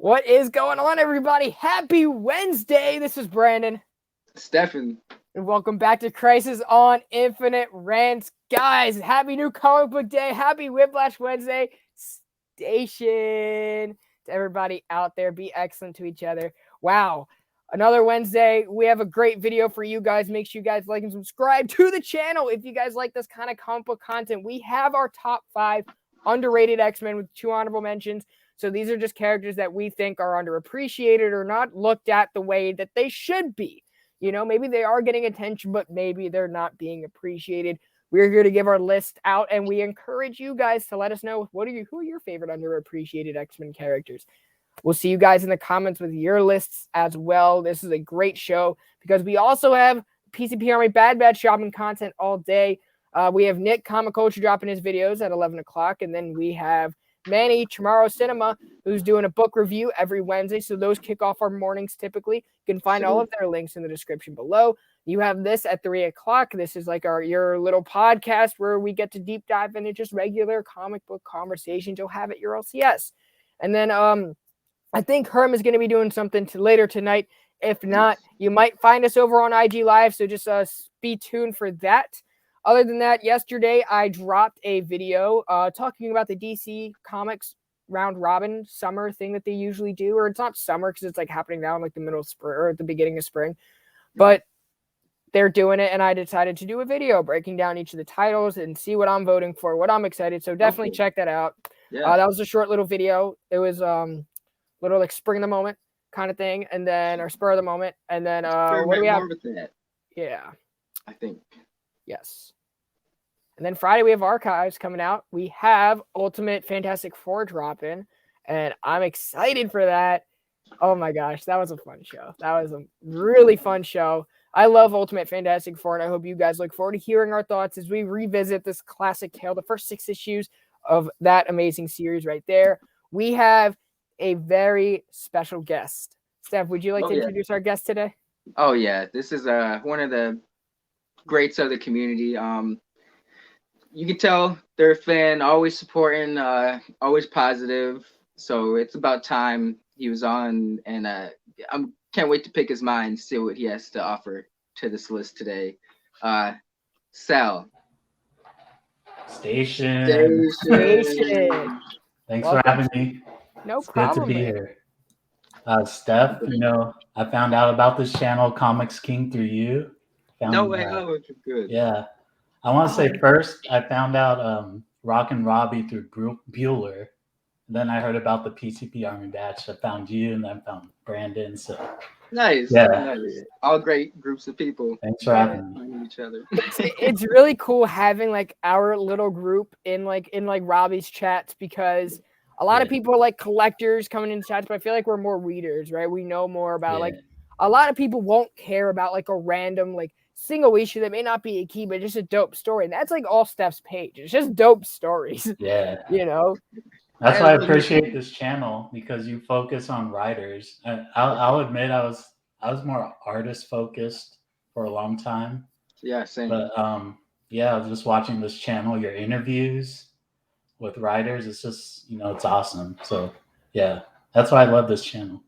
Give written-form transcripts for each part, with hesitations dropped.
What is going on, everybody? Happy Wednesday. This is Brandon. Stefan. And welcome back to Crisis on Infinite Rants. Guys, happy new comic book day. Happy Whiplash Wednesday. Station. To everybody out there, be excellent to each other. Wow. Another Wednesday. We have a great video for you guys. Make sure you guys like and subscribe to the channel if you guys like this kind of comic book content. We have our top 5 underrated X-Men with 2 honorable mentions. So these are just characters that we think are underappreciated or not looked at the way that they should be. You know, maybe they are getting attention, but maybe they're not being appreciated. We're here to give our list out, and we encourage you guys to let us know who are your favorite underappreciated X-Men characters. We'll see you guys in the comments with your lists as well. This is a great show because we also have PCP Army Bad shopping content all day. We have Nick Comic Culture dropping his videos at 11 o'clock, and then we have Manny Tomorrow Cinema, who's doing a book review every Wednesday. So those kick off our mornings typically. You can find all of their links in the description below. You have this at 3 o'clock. This is like your little podcast where we get to deep dive into just regular comic book conversations. You'll have at your LCS. And then I think Herm is going to be doing something later tonight. If not, you might find us over on IG Live. So just be tuned for that. Other than that, yesterday I dropped a video talking about the DC Comics round robin summer thing that they usually do. Or it's not summer because it's like happening now in like the middle of spring or at the beginning of spring. But they're doing it, and I decided to do a video breaking down each of the titles and see what I'm voting for, what I'm excited. So definitely check that out. Yeah. That was a short little video. It was little like spring of the moment kind of thing, and then or spur of the moment, and then what do we have? Yeah, I think. Yes. And then Friday we have Archives coming out. We have Ultimate Fantastic Four dropping, and I'm excited for that. Oh my gosh, that was a fun show. That was a really fun show. I love Ultimate Fantastic Four, and I hope you guys look forward to hearing our thoughts as we revisit this classic tale, the first 6 issues of that amazing series right there. We have a very special guest. Steph, would you like to introduce our guest today? Oh yeah, this is one of the greats of the community. You can tell they're a fan, always supporting, always positive. So it's about time he was on, and I can't wait to pick his mind, see what he has to offer to this list today. Sal. Station. Thanks Welcome. for having me. No it's problem. Good to be here. Steph, I found out about this channel, Comics King, through you. No way. Oh, it's good. Yeah. I want to say first, I found out Rockin' Robbie through Bueller. Then I heard about the PCP Army batch. I found you, and then I found Brandon. So nice. Nice. All great groups of people. Thanks for having me. Each other. It's really cool having like our little group in Robbie's chats, because a lot of people are like collectors coming into chats, but I feel like we're more readers, right? We know more about like a lot of people won't care about like a random like single issue that may not be a key, but just a dope story. And that's like all Steph's page. It's just dope stories. Yeah. You know? That's why I appreciate this channel, because you focus on writers. I'll admit I was more artist focused for a long time. Yeah, same. But I was just watching this channel, your interviews with writers. It's just, it's awesome. So yeah, that's why I love this channel.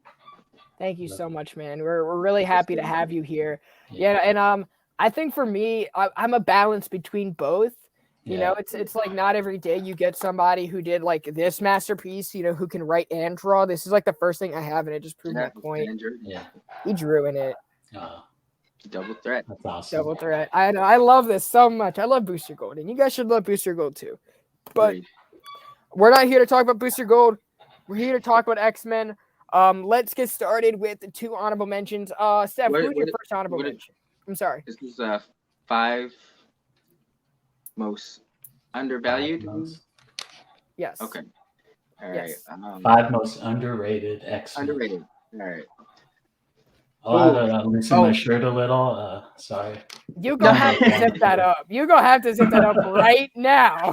Thank you so much, man. We're really happy to have you here. Yeah, and I think for me, I'm a balance between both. You know, it's like not every day you get somebody who did like this masterpiece, who can write and draw. This is like the first thing I have, and it just proved my point. He drew in it. Double threat. That's awesome. Double threat. I love this so much. I love Booster Gold, and you guys should love Booster Gold too. But we're not here to talk about Booster Gold. We're here to talk about X-Men. Let's get started with the 2 honorable mentions. Steph, who's your first honorable mention? I'm sorry. This is 5 most undervalued. Yes. Okay. All right. 5 most underrated X-Men. Underrated. All right. Oh, I had to loosen my shirt a little. Sorry. You're going to have to zip that up. You're going to have to zip that up right now.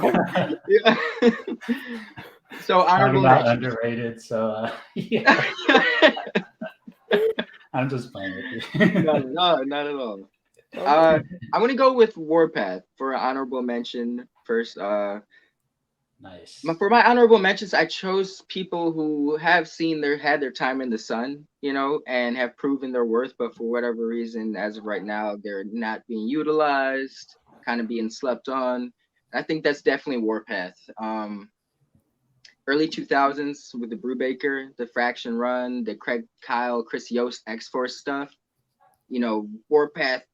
So honorable about underrated. So yeah. I'm just playing with you. No, not at all. I'm gonna go with Warpath for an honorable mention first. Nice. For my honorable mentions, I chose people who have had their time in the sun, and have proven their worth, but for whatever reason, as of right now, they're not being utilized, kind of being slept on. I think that's definitely Warpath. Early 2000s with the Brubaker, the Fraction Run, the Craig Kyle, Chris Yost X-Force stuff. Warpath,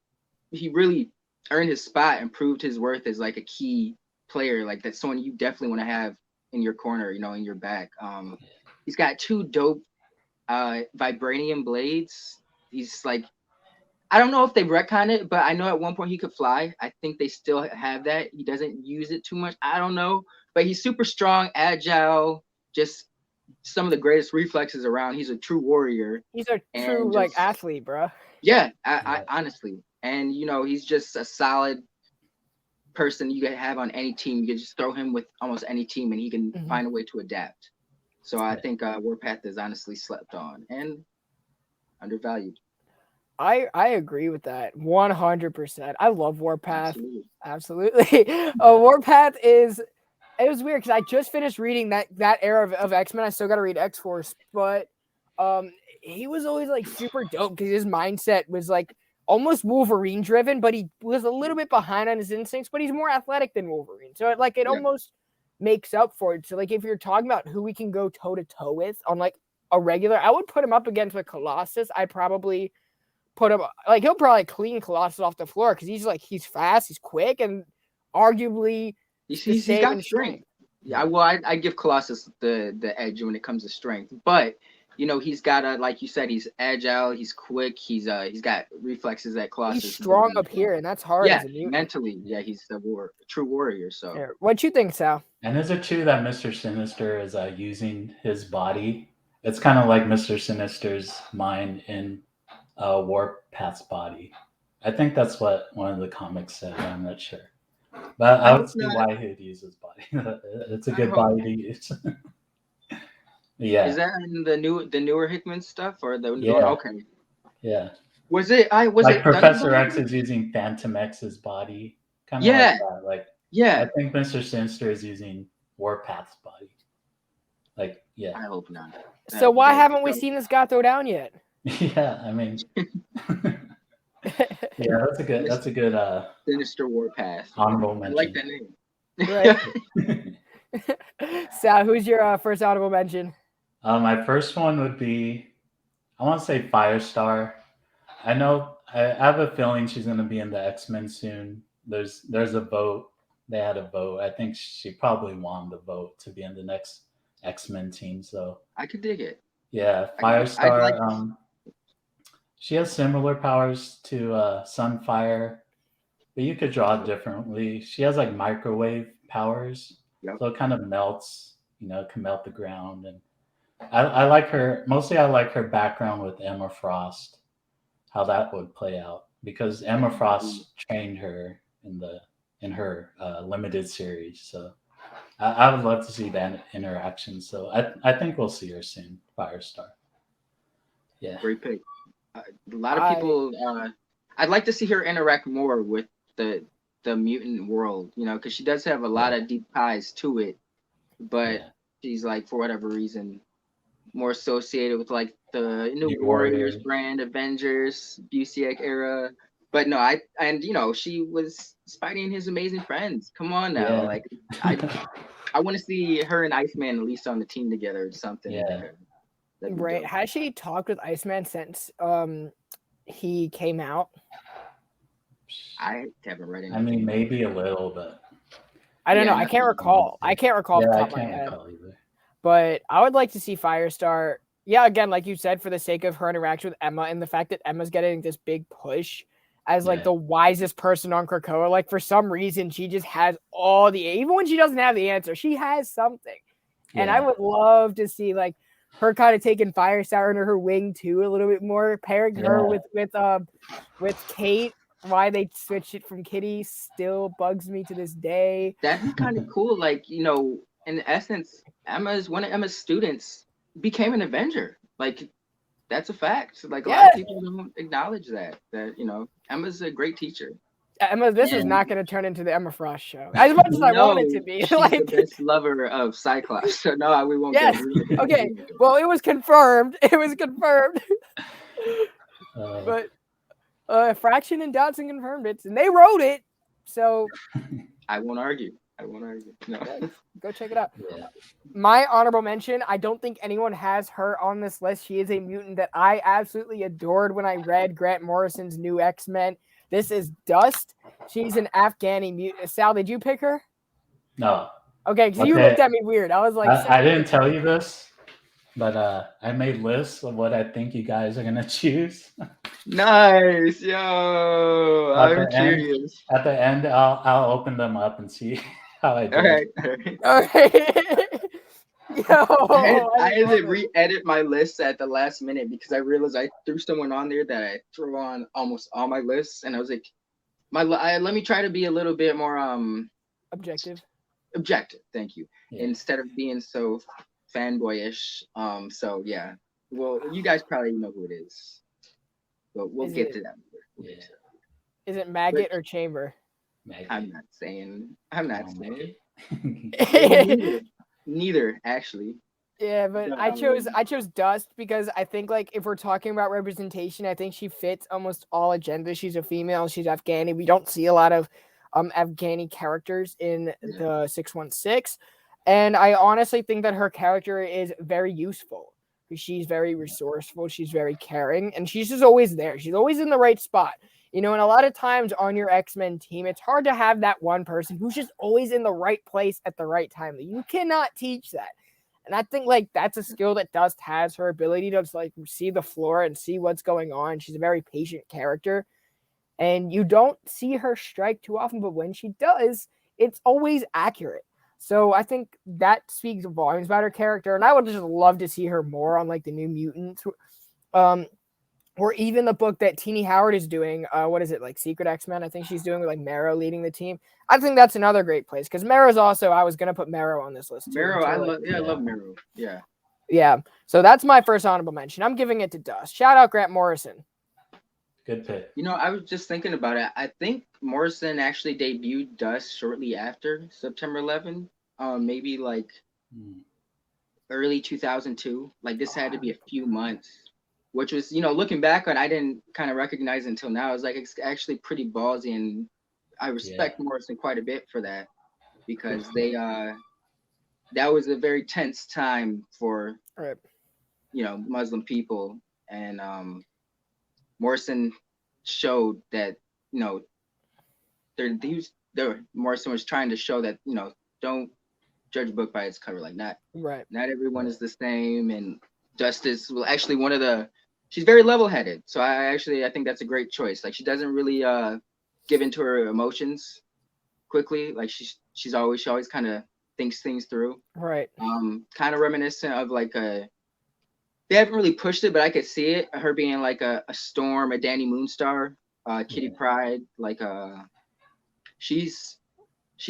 he really earned his spot and proved his worth as like a key player. Like that's someone you definitely want to have in your corner, in your back. He's got 2 dope vibranium blades. He's like, I don't know if they retcon it, but I know at one point he could fly. I think they still have that. He doesn't use it too much. I don't know, but he's super strong, agile, just some of the greatest reflexes around. He's a true warrior. He's a true like athlete, bro. Yeah, I honestly, and he's just a solid person you could have on any team. You could just throw him with almost any team, and he can find a way to adapt. So I think Warpath is honestly slept on and undervalued. I agree with that 100%. I love Warpath. Absolutely. Warpath it was weird because I just finished reading that era of X-Men. I still got to read X-Force, but he was always like super dope because his mindset was like almost Wolverine driven, but he was a little bit behind on his instincts, but he's more athletic than Wolverine. So it almost makes up for it. So like if you're talking about who we can go toe to toe with on like a regular, I would put him up against like Colossus. I probably put him like he'll probably clean Colossus off the floor because he's fast, he's quick, and arguably he's got strength. Yeah, well, I give Colossus the edge when it comes to strength, but he's got like you said, he's agile, he's quick, he's got reflexes that Colossus. He's strong up here, and that's hard. Yeah, mentally, he's a true warrior. So, what you think, Sal? And is it true that Mr. Sinister is using his body? It's kind of like Mr. Sinister's mind in Warpath's body. I think that's what one of the comics said. I'm not sure, but I would see why he'd use his body. It's a good body to use. Yeah. Is that in the newer Hickman stuff or the new? Okay. Yeah. Was it Professor X is using Phantom X's body? Kind of like that. I think Mr. Sinister is using Warpath's body. I hope not. So why haven't we seen this guy throw down yet? Yeah, I mean, that's a good Sinister Warpath. Honorable mention. I like that name. Right. Sal, who's your first honorable mention? My first one would be, I want to say Firestar. I have a feeling she's going to be in the X-Men soon. There's a vote. They had a vote. I think she probably won the vote to be in the next X-Men team. So I could dig it. Yeah, Firestar. She has similar powers to Sunfire, but you could draw it differently. She has like microwave powers, so it kind of melts. Can melt the ground, and I like her. Mostly, I like her background with Emma Frost, how that would play out, because Emma Frost trained her in her limited series. So I would love to see that interaction. So I think we'll see her soon, Firestar. Yeah, great pick. A lot of people. I'd like to see her interact more with the mutant world, because she does have a lot of deep ties to it, but she's like, for whatever reason, more associated with like the New Warriors brand, Avengers, Busiek era. But no, she was Spidey and his amazing friends. Come on now, like I want to see her and Iceman at least on the team together or something. Yeah. Right. Dope. Has she talked with Iceman since he came out? I haven't read anything. I mean, maybe a little, but I don't know. I can't recall. I can't recall off the top of my head. But I would like to see Firestar. Yeah, again, like you said, for the sake of her interaction with Emma and the fact that Emma's getting this big push as like the wisest person on Krakoa. Like for some reason, she just has even when she doesn't have the answer, she has something. Yeah. And I would love to see like her kind of taking Firestar under her wing too a little bit more, pairing her with Kate. Why they switched it from Kitty still bugs me to this day. That'd be kind of cool. Like, in essence, one of Emma's students became an Avenger. Like, that's a fact. Like, a lot of people don't acknowledge that Emma's a great teacher. Emma, this is And not going to turn into the Emma Frost show. As much as I want it to be. she's the best lover of Cyclops. So no, we won't yes. go. Okay. Well, it was confirmed. It was confirmed. But Fraction and Dodson confirmed it, and they wrote it. So I won't argue. No. Go check it out. Yeah. My honorable mention, I don't think anyone has her on this list. She is a mutant that I absolutely adored when I read Grant Morrison's new X-Men. This is Dust. She's an Afghani mutant. Sal, did you pick her? No. Okay, because you looked at me weird. I was like, I didn't tell you this, but I made lists of what I think you guys are going to choose. Nice, yo! I'm curious. At the end, I'll open them up and see how I do. All right. Yo, I had to re-edit my list at the last minute because I realized I threw someone on there that I threw on almost all my lists, and I was like, let me try to be a little bit more objective. Thank you. Yeah. Instead of being so fanboyish. So yeah. Well, you guys probably know who it is. But we'll get to that. Yeah. Is it Maggot or Chamber? Maggot. I'm not saying. Neither, actually. Yeah, but I chose Dust because I think like if we're talking about representation, I think she fits almost all agendas. She's a female, she's Afghani. We don't see a lot of Afghani characters in the 616. And I honestly think that her character is very useful. She's very resourceful. She's very caring, and she's just always there. She's always in the right spot, and a lot of times on your X-Men team, it's hard to have that one person who's just always in the right place at the right time. You cannot teach that, and I think like that's a skill that Dust has. Her ability to just like see the floor and see what's going on. She's a very patient character, and you don't see her strike too often, but when she does, it's always accurate. So I think that speaks volumes about her character, and I would just love to see her more on like the New Mutants, or even the book that Teenie Howard is doing. What is it, like Secret X-Men? I think she's doing with like Marrow leading the team. I think that's another great place because Marrow's also. I was gonna put Marrow on this list too. Marrow, I love Marrow. Yeah. Yeah. So that's my first honorable mention. I'm giving it to Dust. Shout out Grant Morrison. Good pick. I was just thinking about it. I think Morrison actually debuted Dust shortly after September 11th. Maybe like early 2002. Like this had to be a few months, which was, looking back on, I didn't kind of recognize until now. I was like, it's actually pretty ballsy, and I respect Morrison quite a bit for that because that was a very tense time for, Muslim people, and Morrison showed that, Morrison was trying to show that, don't judge a book by its cover. Like not everyone is the same, and Justice actually she's very level-headed. So I think that's a great choice. Like she doesn't really give into her emotions quickly. Like she always kind of thinks things through. Right. Kind of reminiscent of like they haven't really pushed it, but I could see it. Her being like a Storm, a Danny Moonstar, Kitty Pryde. Like she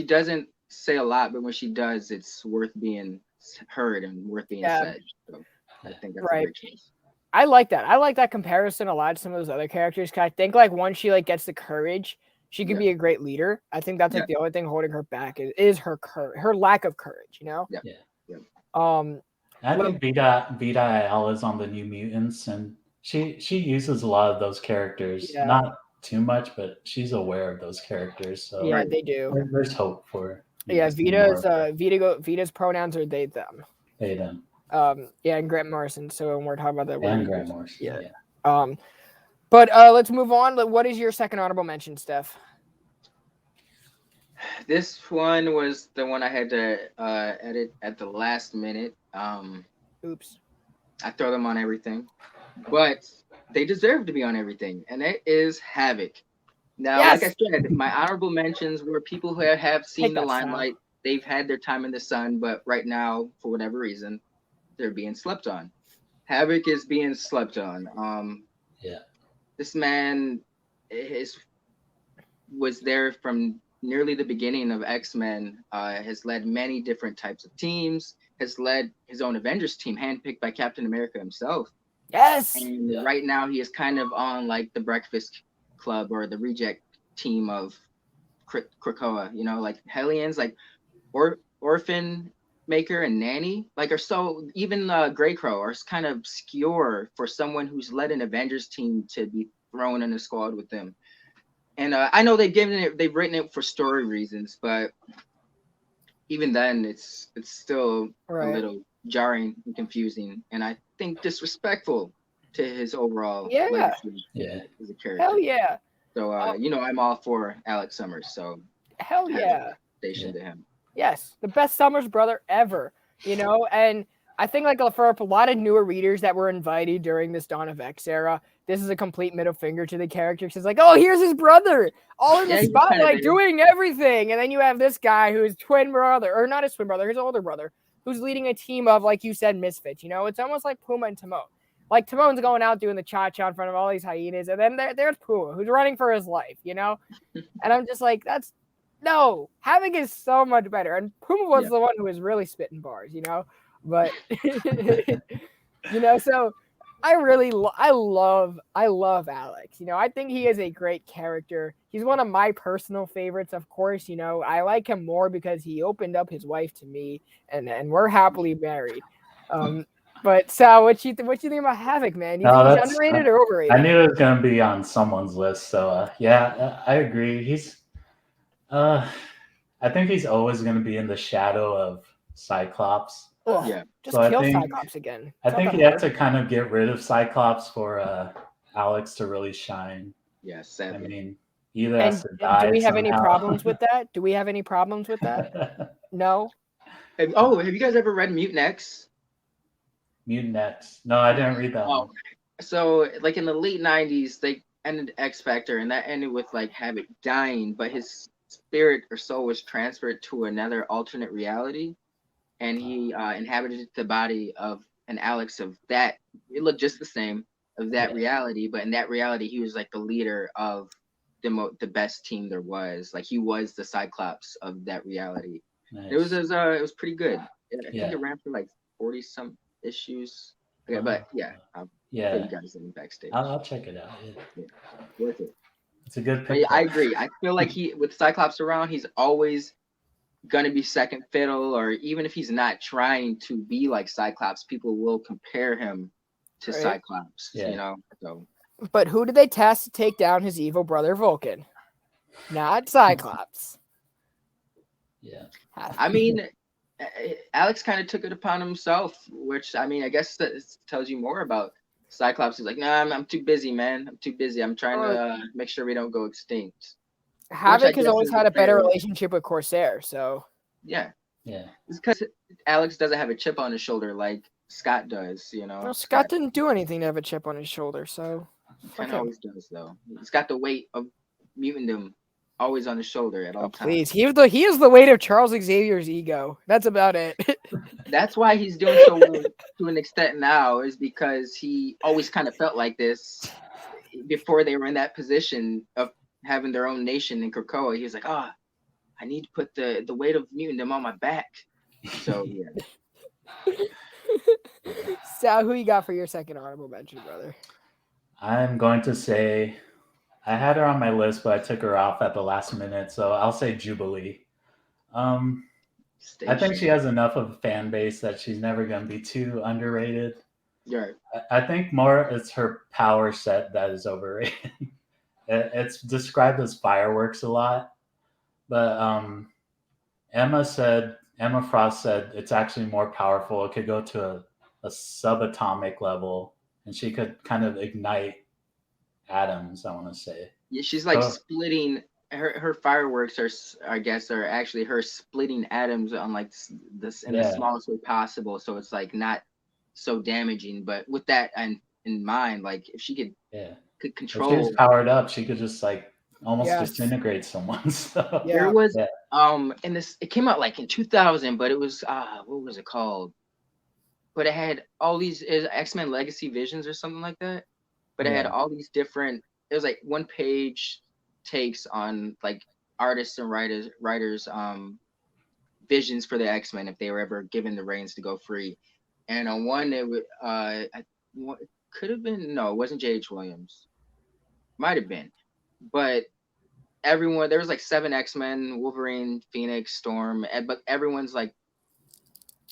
doesn't say a lot, but when she does, it's worth being heard and worth being said. So I think that's a great choice. I like that. I like that comparison a lot to some of those other characters. Cause I think like once she like gets the courage, she could be a great leader. I think that's like the only thing holding her back is her her lack of courage. Yeah. I think Vita Al is on the New Mutants, and she uses a lot of those characters. Yeah. Not too much, but she's aware of those characters. So they do. There's hope for her. Yeah, Vita's pronouns are they them. They them. And Grant Morrison. So when we're talking about that, and Grant Morrison. Yeah. But let's move on. What is your second honorable mention, Steph? This one was the one I had to edit at the last minute. Oops. I throw them on everything, but they deserve to be on everything, and it is Havoc. Now, like I said, my honorable mentions were people who have seen the limelight. They've had their time in the sun, but right now, for whatever reason, they're being slept on. Havoc is being slept on. This man was there from nearly the beginning of X-Men, has led many different types of teams, has led his own Avengers team, handpicked by Captain America himself. Yes. And right now he is kind of on like the Breakfast Club or the Reject team of Krakoa. You know, like Hellions, like Orphan Maker and Nanny, like are so even Grey Crow are kind of obscure for someone who's led an Avengers team to be thrown in a squad with them. And I know they've written it for story reasons, but even then, it's still a little jarring and confusing, and I think disrespectful to his overall legacy as a character. Hell yeah. So you know, I'm all for Alex Summers. So hell yeah. Station to him. Yes, the best Summers brother ever. You know, and I think like for a lot of newer readers that were invited during this Dawn of X era, this is a complete middle finger to the character. It's like, oh, here's his brother, all in the spotlight, doing everything. And then you have this guy who's twin brother, or not his twin brother, his older brother, who's leading a team of, like you said, misfits. You know, it's almost like Puma and Timon. Like Timon's going out doing the cha-cha in front of all these hyenas, and then there's Puma, who's running for his life, you know? And I'm just like, no, Havoc is so much better. And Puma was the one who was really spitting bars, you know? But, you know, so I love Alex. You know, I think he is a great character. He's one of my personal favorites, of course. You know, I like him more because he opened up his wife to me, and we're happily married. But Sal, what you think about Havoc, man? You think he's underrated or overrated? I knew it was gonna be on someone's list, so I agree. He's I think he's always gonna be in the shadow of Cyclops. Just kill Cyclops again. I think he had to kind of get rid of Cyclops for Alex to really shine. Yes, sadly. I mean, either has to die. Do we have somehow. any problems with that? Do we have any problems with that? No. Have you guys ever read Mutant X? Mutant X? No, I didn't read that one. So, like in the late '90s, they ended X Factor, and that ended with like Havoc dying, but his spirit or soul was transferred to another alternate reality, and he inhabited the body of an Alex of that. It looked just the same of that reality, but in that reality, he was like the leader of the best team there was. Like he was the Cyclops of that reality. Nice. It was pretty good. I think it ran for like 40 some issues. Okay, but I'll put you guys in backstage. I'll check it out. Worth it. It's a good pick. I agree. I feel like with Cyclops around, he's always gonna be second fiddle, or even if he's not trying to be like Cyclops, people will compare him to Cyclops. You know. So. But who did they task to take down his evil brother Vulcan? Not Cyclops. Yeah. I mean, Alex kind of took it upon himself, which I mean, I guess that tells you more about Cyclops. He's like, nah, I'm too busy, man. I'm too busy. I'm trying to make sure we don't go extinct. Havoc has always had a better relationship with Corsair, so. Yeah. It's because Alex doesn't have a chip on his shoulder like Scott does, you know. Well, Scott didn't do anything to have a chip on his shoulder, so. Kind of always does, though. He's got the weight of mutantdom always on his shoulder at all times. Please, he is the weight of Charles Xavier's ego. That's about it. That's why he's doing so well to an extent now, is because he always kind of felt like this before they were in that position of having their own nation in Krakoa. He was like, I need to put the weight of mutantdom on my back. So yeah. Sal, who you got for your second honorable mention, brother? I'm going to say, I had her on my list, but I took her off at the last minute, so I'll say Jubilee. I think she has enough of a fan base that she's never going to be too underrated. Yeah. I think more it's her power set that is overrated. It's described as fireworks a lot, but Emma Frost said it's actually more powerful. It could go to a subatomic level, and she could kind of ignite atoms, I want to say. Yeah, she's like splitting her fireworks are actually her splitting atoms on like this in the smallest way possible, so it's like not so damaging. But with that in mind, like if she could control, if she was powered up, she could just like almost disintegrate someone. So. There was and this it came out like in 2000, but it was what was it called? But it had all these Xmen Legacy Visions or something like that. But it had all these different. It was like one page takes on like artists and writers visions for the X-Men if they were ever given the reins to go free. And on one it would it could have been, no, it wasn't J.H. Williams. Might have been. But everyone, there was like 7 X-Men, Wolverine, Phoenix, Storm, but everyone's like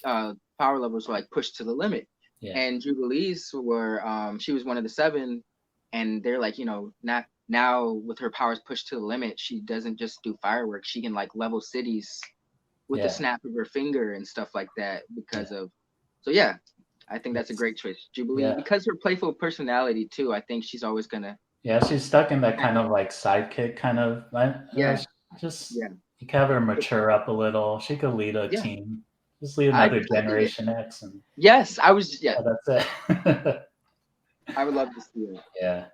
power levels were like pushed to the limit. Yeah. And Jubilee's were she was one of the 7, and they're like, not now with her powers pushed to the limit, she doesn't just do fireworks, she can like level cities with the snap of her finger and stuff like that because of I think that's a great choice. Jubilee, because her playful personality too, I think she's always gonna she's stuck in that kind of like sidekick kind of you can have her mature up a little. She could lead a team. Just lead another Generation X and that's it. I would love to see it. Yeah.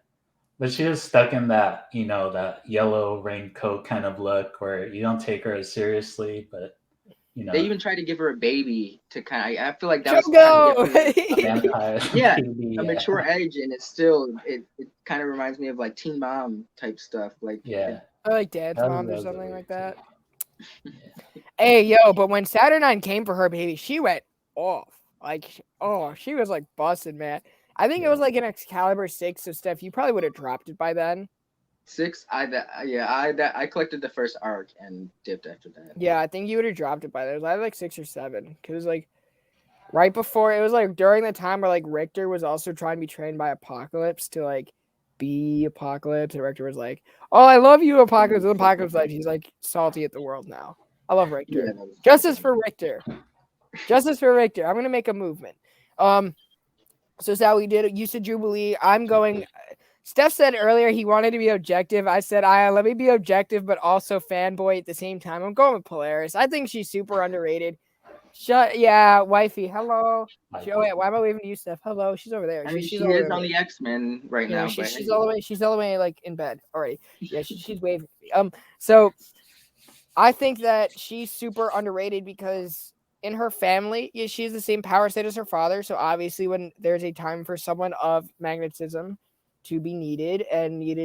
But she is stuck in that, that yellow raincoat kind of look where you don't take her as seriously, but they even tried to give her a baby to kind of. I feel like that was a mature age, and it's still it kind of reminds me of like Teen Mom type stuff. Like I like Dad's Mom or something like that. Hey yo, but when Saturnine came for her baby, she went off. Like she was like busted, man. I think it was like an Excalibur 6. So Steph, you probably would have dropped it by then. 6, I collected the first arc and dipped after that. Yeah, I think you would have dropped it by then. It was either like 6 or 7, because like right before it was like during the time where like Richter was also trying to be trained by Apocalypse to like be Apocalypse, and Richter was like, "Oh, I love you, Apocalypse." And Apocalypse like he's like salty at the world now. I love Richter. Justice for Richter. Justice for Richter. I'm gonna make a movement. So Sal, we did. You said Jubilee. I'm going. Steph said earlier he wanted to be objective. I said, let me be objective, but also fanboy at the same time. I'm going with Polaris. I think she's super underrated. Wifey. Hello. Why am I waving to you, Steph? Hello. She's over there. I mean, she is on the X-Men right now. She's all the way like in bed already. Yeah, she's waving. So I think that she's super underrated because in her family, she has the same power set as her father. So obviously, when there's a time for someone of magnetism to be needed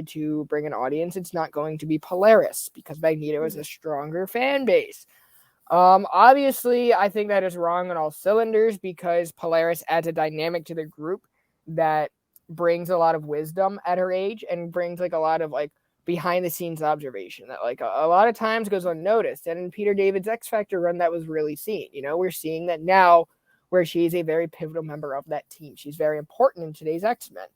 to bring an audience, it's not going to be Polaris because Magneto is a stronger fan base. Obviously, I think that is wrong on all cylinders because Polaris adds a dynamic to the group that brings a lot of wisdom at her age and brings like a lot of like behind the scenes observation that like a lot of times goes unnoticed. And in Peter David's X Factor run, that was really seen. We're seeing that now where she is a very pivotal member of that team. She's very important in today's X-Men.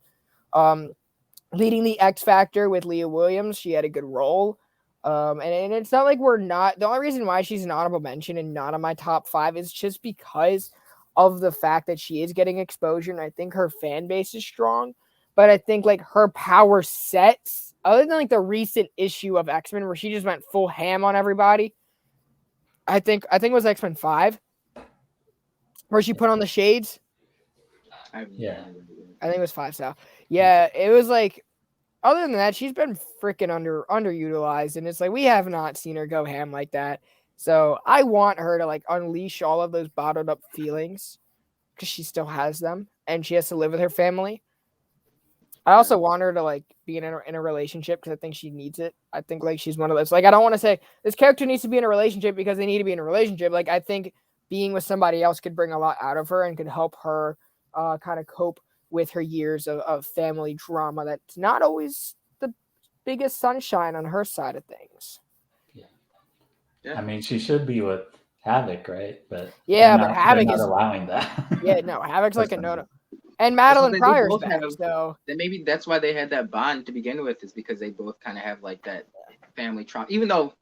Leading the X Factor with Leah Williams, she had a good role. And it's not like the only reason why she's an honorable mention and not on my top 5 is just because of the fact that she is getting exposure. And I think her fan base is strong, but I think like her power sets, other than like the recent issue of X-Men where she just went full ham on everybody. I think it was X-Men 5 where she put on the shades. I think it was 5. So yeah, it was like, other than that, she's been freaking underutilized, and it's like we have not seen her go ham like that. So I want her to like unleash all of those bottled up feelings because she still has them, and she has to live with her family. I also want her to like be in a relationship because I think she needs it. I think like she's one of those, like, I don't want to say this character needs to be in a relationship because they need to be in a relationship. Like, I think being with somebody else could bring a lot out of her and could help her kind of cope with her years of family drama. That's not always the biggest sunshine on her side of things. I mean, she should be with Havoc, right? But but Havoc is allowing that. Havoc's like a no-no. And Madeline Pryor's back, so then maybe that's why they had that bond to begin with, is because they both kind of have like that family trauma. Even though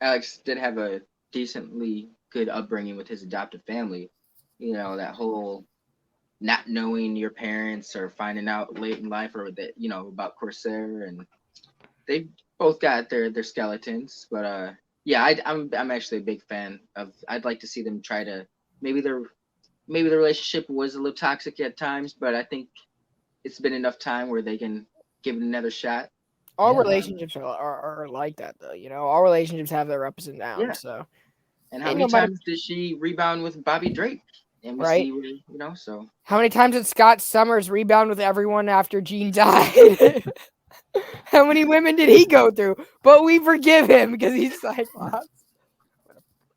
Alex did have a decently good upbringing with his adoptive family, that whole not knowing your parents or finding out late in life or that about Corsair, and they both got their skeletons. But I'm actually a big fan of. I'd like to see them try to maybe the relationship was a little toxic at times, but I think it's been enough time where they can give it another shot. All relationships are like that, though. All relationships have their ups and downs. Yeah. So, and how many times did she rebound with Bobby Drake? And we see where, so how many times did Scott Summers rebound with everyone after Jean died? How many women did he go through? But we forgive him because he's Cyclops.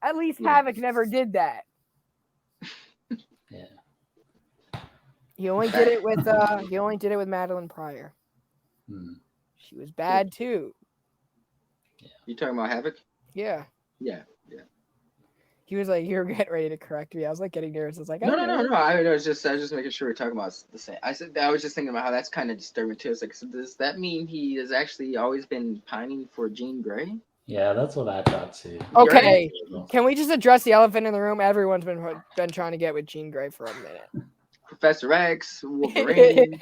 At least Havoc never did that. He only did it with Madeline Pryor. She was bad too. You talking about Havoc? Yeah. Yeah. He was like, "You're getting ready to correct me." I was like getting nervous. I was like, No. okay. I was just making sure we're talking about the same. I was just thinking about how that's kind of disturbing too. It's like, so does that mean he has actually always been pining for Jean Grey? Yeah, that's what I thought too. Okay, can we just address the elephant in the room? Everyone's been trying to get with Jean Grey for a minute. Professor X, Wolverine.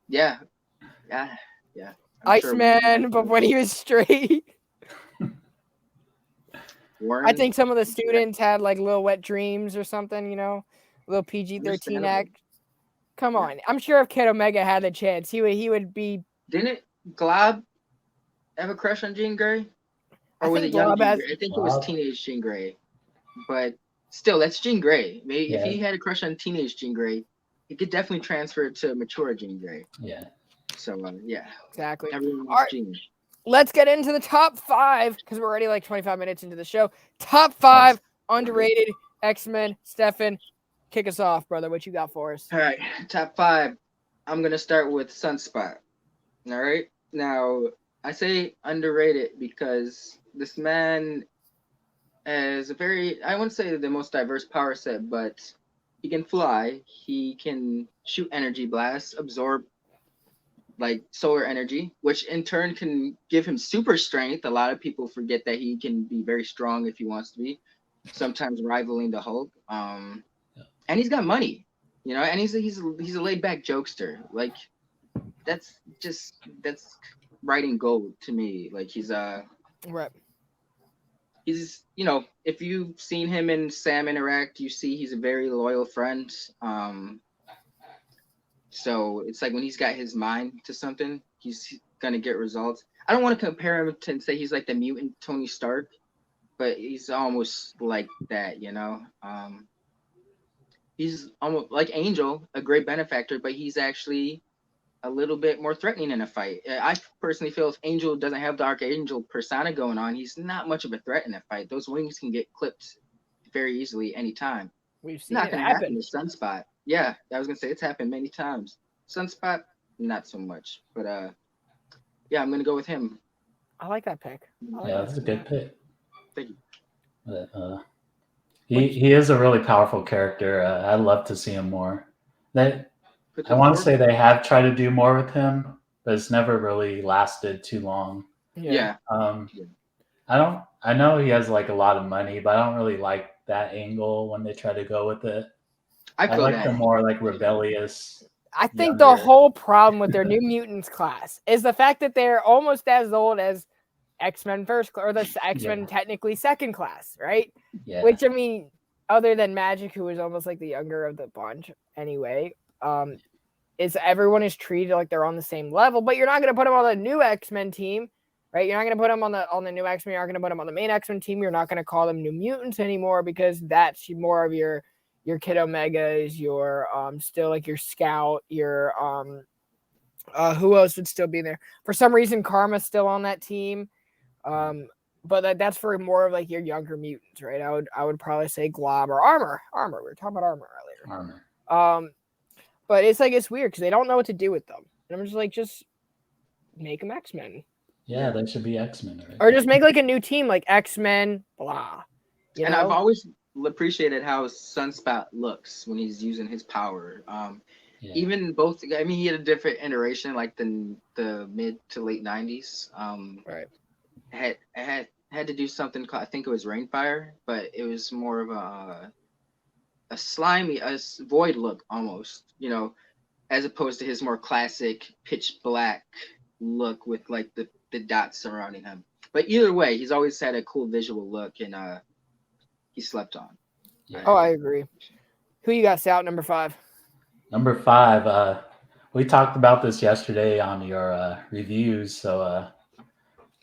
Yeah. Iceman, but when he was straight. Warren, I think some of the students had like little wet dreams or something, little PG-13 act. Come on, I'm sure if Kid Omega had the chance, he would be. Didn't Glob have a crush on Jean Grey? Or was it young Jean Grey? I think it was teenage Jean Grey. But still, that's Jean Grey. Maybe if he had a crush on teenage Jean Grey, he could definitely transfer it to mature Jean Grey. Yeah. So yeah. Exactly. Everyone All right. Jean. Let's get into the top 5 because we're already like 25 minutes into the show. Top 5 underrated X-Men. Stefan, kick us off, brother. What you got for us? All right, top 5. I'm gonna start with Sunspot. All right. Now I say underrated because this man has I wouldn't say the most diverse power set, but he can fly. He can shoot energy blasts, absorb like solar energy, which in turn can give him super strength. A lot of people forget that he can be very strong if he wants to be, sometimes rivaling the Hulk. And he's got money, and he's a laid back jokester. Like that's writing gold to me. Like he's right. He's if you've seen him and Sam interact, you see he's a very loyal friend. So it's like when he's got his mind to something, he's gonna get results. I don't want to compare him to say he's like the mutant Tony Stark, but he's almost like that, He's almost like Angel, a great benefactor, but he's actually a little bit more threatening in a fight. I personally feel if Angel doesn't have the Archangel persona going on, he's not much of a threat in a fight. Those wings can get clipped very easily anytime. We've seen not it happen to Sunspot. Yeah, I was gonna say it's happened many times. Sunspot, not so much. But yeah, I'm gonna go with him. I like that pick. That's a good pick. Thank you. But, he is a really powerful character. I'd love to see him more. I want to say they have tried to do more with him, but it's never really lasted too long. Yeah. I know he has like a lot of money, but I don't really like that angle when they try to go with it. I like the more like rebellious. I think the whole problem with their New Mutants class is the fact that they're almost as old as X-Men first, or the X-Men technically second class, right? Yeah. Which, I mean, other than Magic, who is almost like the younger of the bunch anyway, is everyone is treated like they're on the same level, but you're not going to put them on the new X-Men team, right? You're not going to put them on the new X-Men. You're not going to put them on the main X-Men team. You're not going to call them New Mutants anymore because that's more of your Kid Omegas, your still like your Scout, your who else would still be there? For some reason, Karma's still on that team. But that's for more of like your younger mutants, right? I would probably say Glob or Armor. We were talking about Armor earlier. But it's like it's weird because they don't know what to do with them. And I'm just like, just make them X-Men. Yeah, they should be X-Men, right? Or just make like a new team, like X-Men, blah. And I've always appreciated how Sunspot looks when he's using his power. Even both, I mean, he had a different iteration, like the mid to late 90s. Right. Had to do something called, I think it was Rainfire, but it was more of a slimy, a void look almost, as opposed to his more classic pitch black look with like the dots surrounding him. But either way, he's always had a cool visual look, and he slept on. Yeah. Oh, I agree. Who you got, Scout, number 5? Number 5, we talked about this yesterday on your reviews, so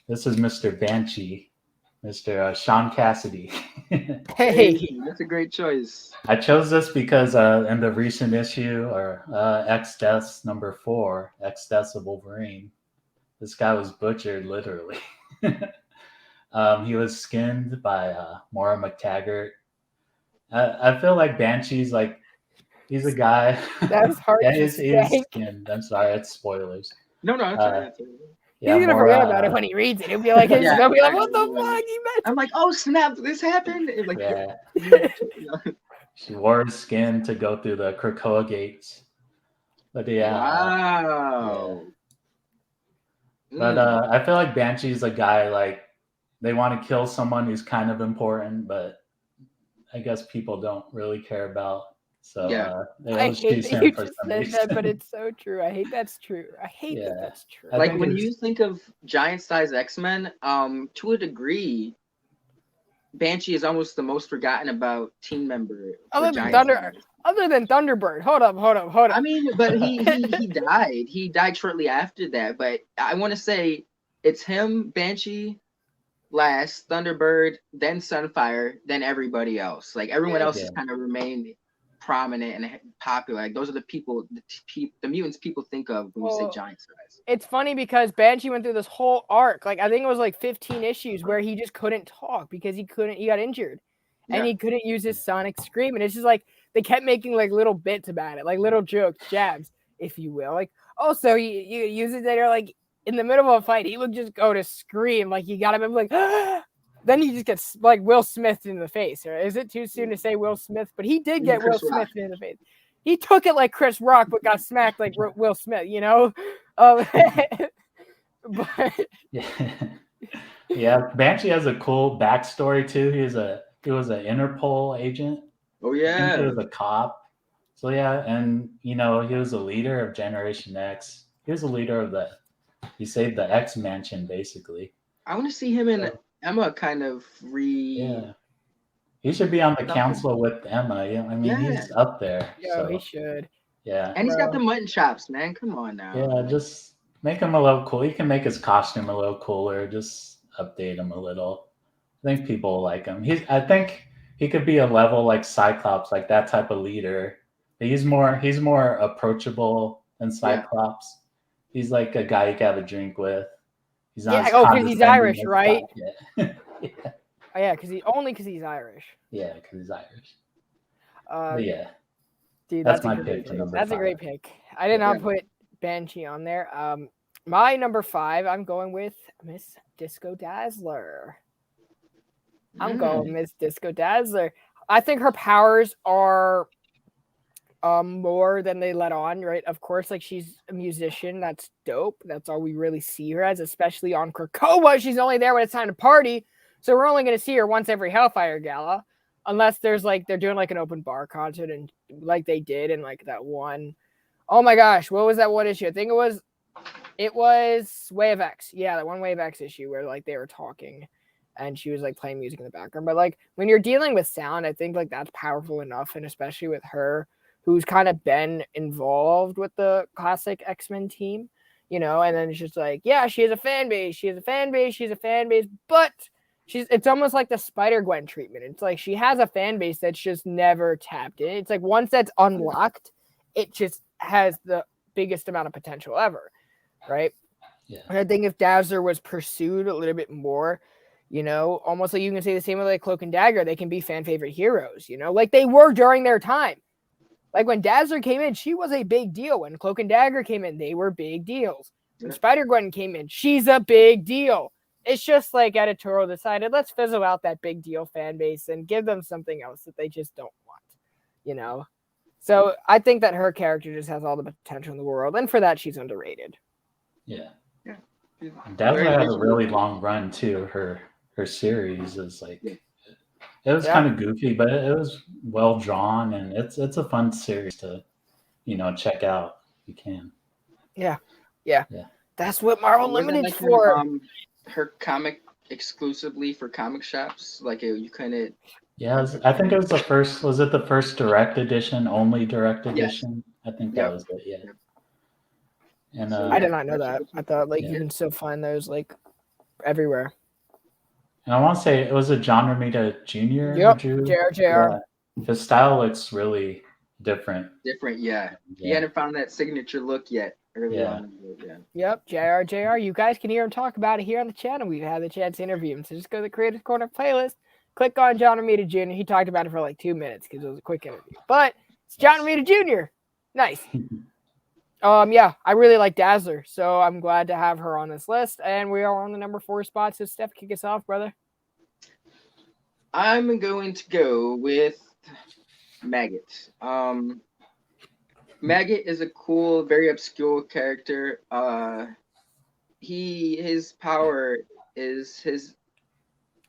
this is Mr. Banshee, Mr. Sean Cassidy. Hey, that's a great choice. I chose this because in the recent issue, or X Deaths number 4, X Deaths of Wolverine, this guy was butchered literally. He was skinned by Maura McTaggart. I feel like Banshee's like, he's a guy. That's hard to is say. skinned. I'm sorry, it's spoilers. No, it's He's gonna forget about it when he reads it. He'll be like, he's gonna be like, what the fuck? I'm like, oh snap, this happened. Like, She wore his skin to go through the Krakoa gates. But wow. But I feel like Banshee's a guy, like, they want to kill someone who's kind of important, but I guess people don't really care about. So they always choose him for some reason. That, but it's so true. I hate that's true. I hate that that's true. Like when you think of giant-sized X-Men, to a degree, Banshee is almost the most forgotten about team member. Other than Thunderbird. Hold up. I mean, but he died. He died shortly after that. But I want to say it's him, Banshee, last, Thunderbird, then Sunfire, then everybody else. Like everyone else has kind of remained prominent and popular. Like those are the people, the mutants people think of when you say giant size. It's funny because Banshee went through this whole arc. Like I think it was like 15 issues where he just couldn't talk because he got injured. And he couldn't use his sonic scream. And it's just like they kept making like little bits about it, like little jokes, jabs, if you will. Like, oh, so you use it later, like in the middle of a fight, he would just go to scream, like you got him like then he just gets like Will Smith in the face. Or is it too soon to say Will Smith? But he did get Will Smith in the face. He took it like Chris Rock, but got smacked like Will Smith, you know? But Banshee has a cool backstory too. He was an Interpol agent. Oh yeah. He was a cop. So and he was a leader of Generation X. He was a leader he saved the X Mansion basically. I want to see him in Emma kind of He should be on the council with Emma. He's up there. He should. Yeah. And he's got the mutton chops, man. Come on now. Yeah, just make him a little cool. You can make his costume a little cooler. Just update him a little. I think people will like him. I think he could be a level like Cyclops, like that type of leader. But he's more approachable than Cyclops. He's like a guy you can have a drink with. He's not because he's Irish, right? Yeah. Oh yeah, because he's Irish. Yeah, because he's Irish. Dude, that's my pick. That's a great pick. I did not put Banshee on there. My number 5, I'm going with Miss Disco Dazzler. I'm going Miss Disco Dazzler. I think her powers are more than they let on, right? Of course, like she's a musician. That's dope. That's all we really see her as, especially on Krakoa. She's only there when it's time to party. So we're only going to see her once every Hellfire Gala, unless there's like they're doing like an open bar concert and like they did in like that one. Oh my gosh, what was that one issue? I think it was Way of X. Yeah, that one Way of X issue where like they were talking and she was like playing music in the background. But like when you're dealing with sound, I think like that's powerful enough, and especially with her, who's kind of been involved with the classic X-Men team, and then it's just like, yeah, she has a fan base, but it's almost like the Spider-Gwen treatment. It's like she has a fan base that's just never tapped in. It's like once that's unlocked, it just has the biggest amount of potential ever, right? Yeah. And I think if Dazzler was pursued a little bit more, almost like you can say the same with like Cloak and Dagger, they can be fan favorite heroes, like they were during their time. Like when Dazzler came in, she was a big deal. When Cloak and Dagger came in, they were big deals. When Spider-Gwen came in, she's a big deal. It's just like editorial decided, let's fizzle out that big deal fan base and give them something else that they just don't want, So I think that her character just has all the potential in the world. And for that, she's underrated. Yeah. Dazzler had a really long run too. Her series is like... It was kind of goofy, but it was well drawn, and it's a fun series to, check out. You can. Yeah. That's what Marvel Limited's for. Her comic exclusively for comic shops, like you couldn't. Yeah, I think it was the first. Was it the first direct edition? Only direct edition. I think that was it. Yeah. And I did not know that. I thought you can still find those like everywhere. And I want to say it was a John Romita Jr. Yep, JR. Yeah. His style looks really different. Yeah. He hadn't found that signature look yet early on. Yep, JR. You guys can hear him talk about it here on the channel. We've had the chance to interview him. So just go to the Creative Corner playlist, click on John Romita Jr. He talked about it for like 2 minutes because it was a quick interview. But it's John Romita Jr. Nice. Yeah, I really like Dazzler, so I'm glad to have her on this list. And we are on the number 4 spot. So Steph, kick us off, brother. I'm going to go with Maggot. Maggot is a cool, very obscure character. His power is his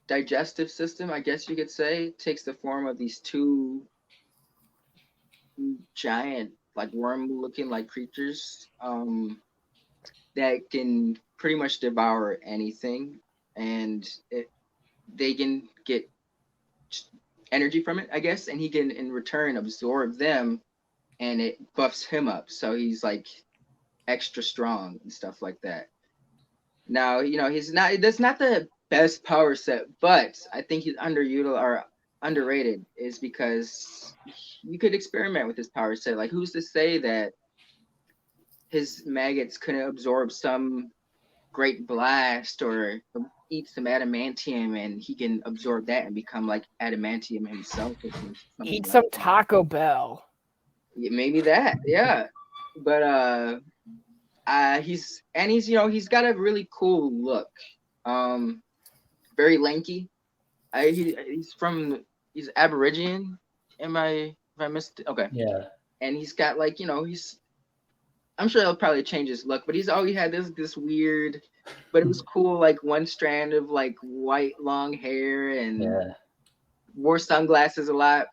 digestive system, I guess you could say, takes the form of these two giant, like worm-looking like creatures that can pretty much devour anything, and they can get energy from it, I guess, and he can in return absorb them, and it buffs him up, so he's like extra strong and stuff like that. Now, he's not. That's not the best power set, but I think he's underutilized or underrated, is because you could experiment with his power set. Like, who's to say that his maggots couldn't absorb some great blast or eat some adamantium, and he can absorb that and become like adamantium himself. Eat some Taco Bell. Yeah, maybe that, yeah. But he's got a really cool look. Very lanky. He's Aborigine. If I missed it? Okay. Yeah. And he's got like, I'm sure he'll probably change his look, but he's always had this weird, but it was cool, like one strand of like white long hair, and wore sunglasses a lot.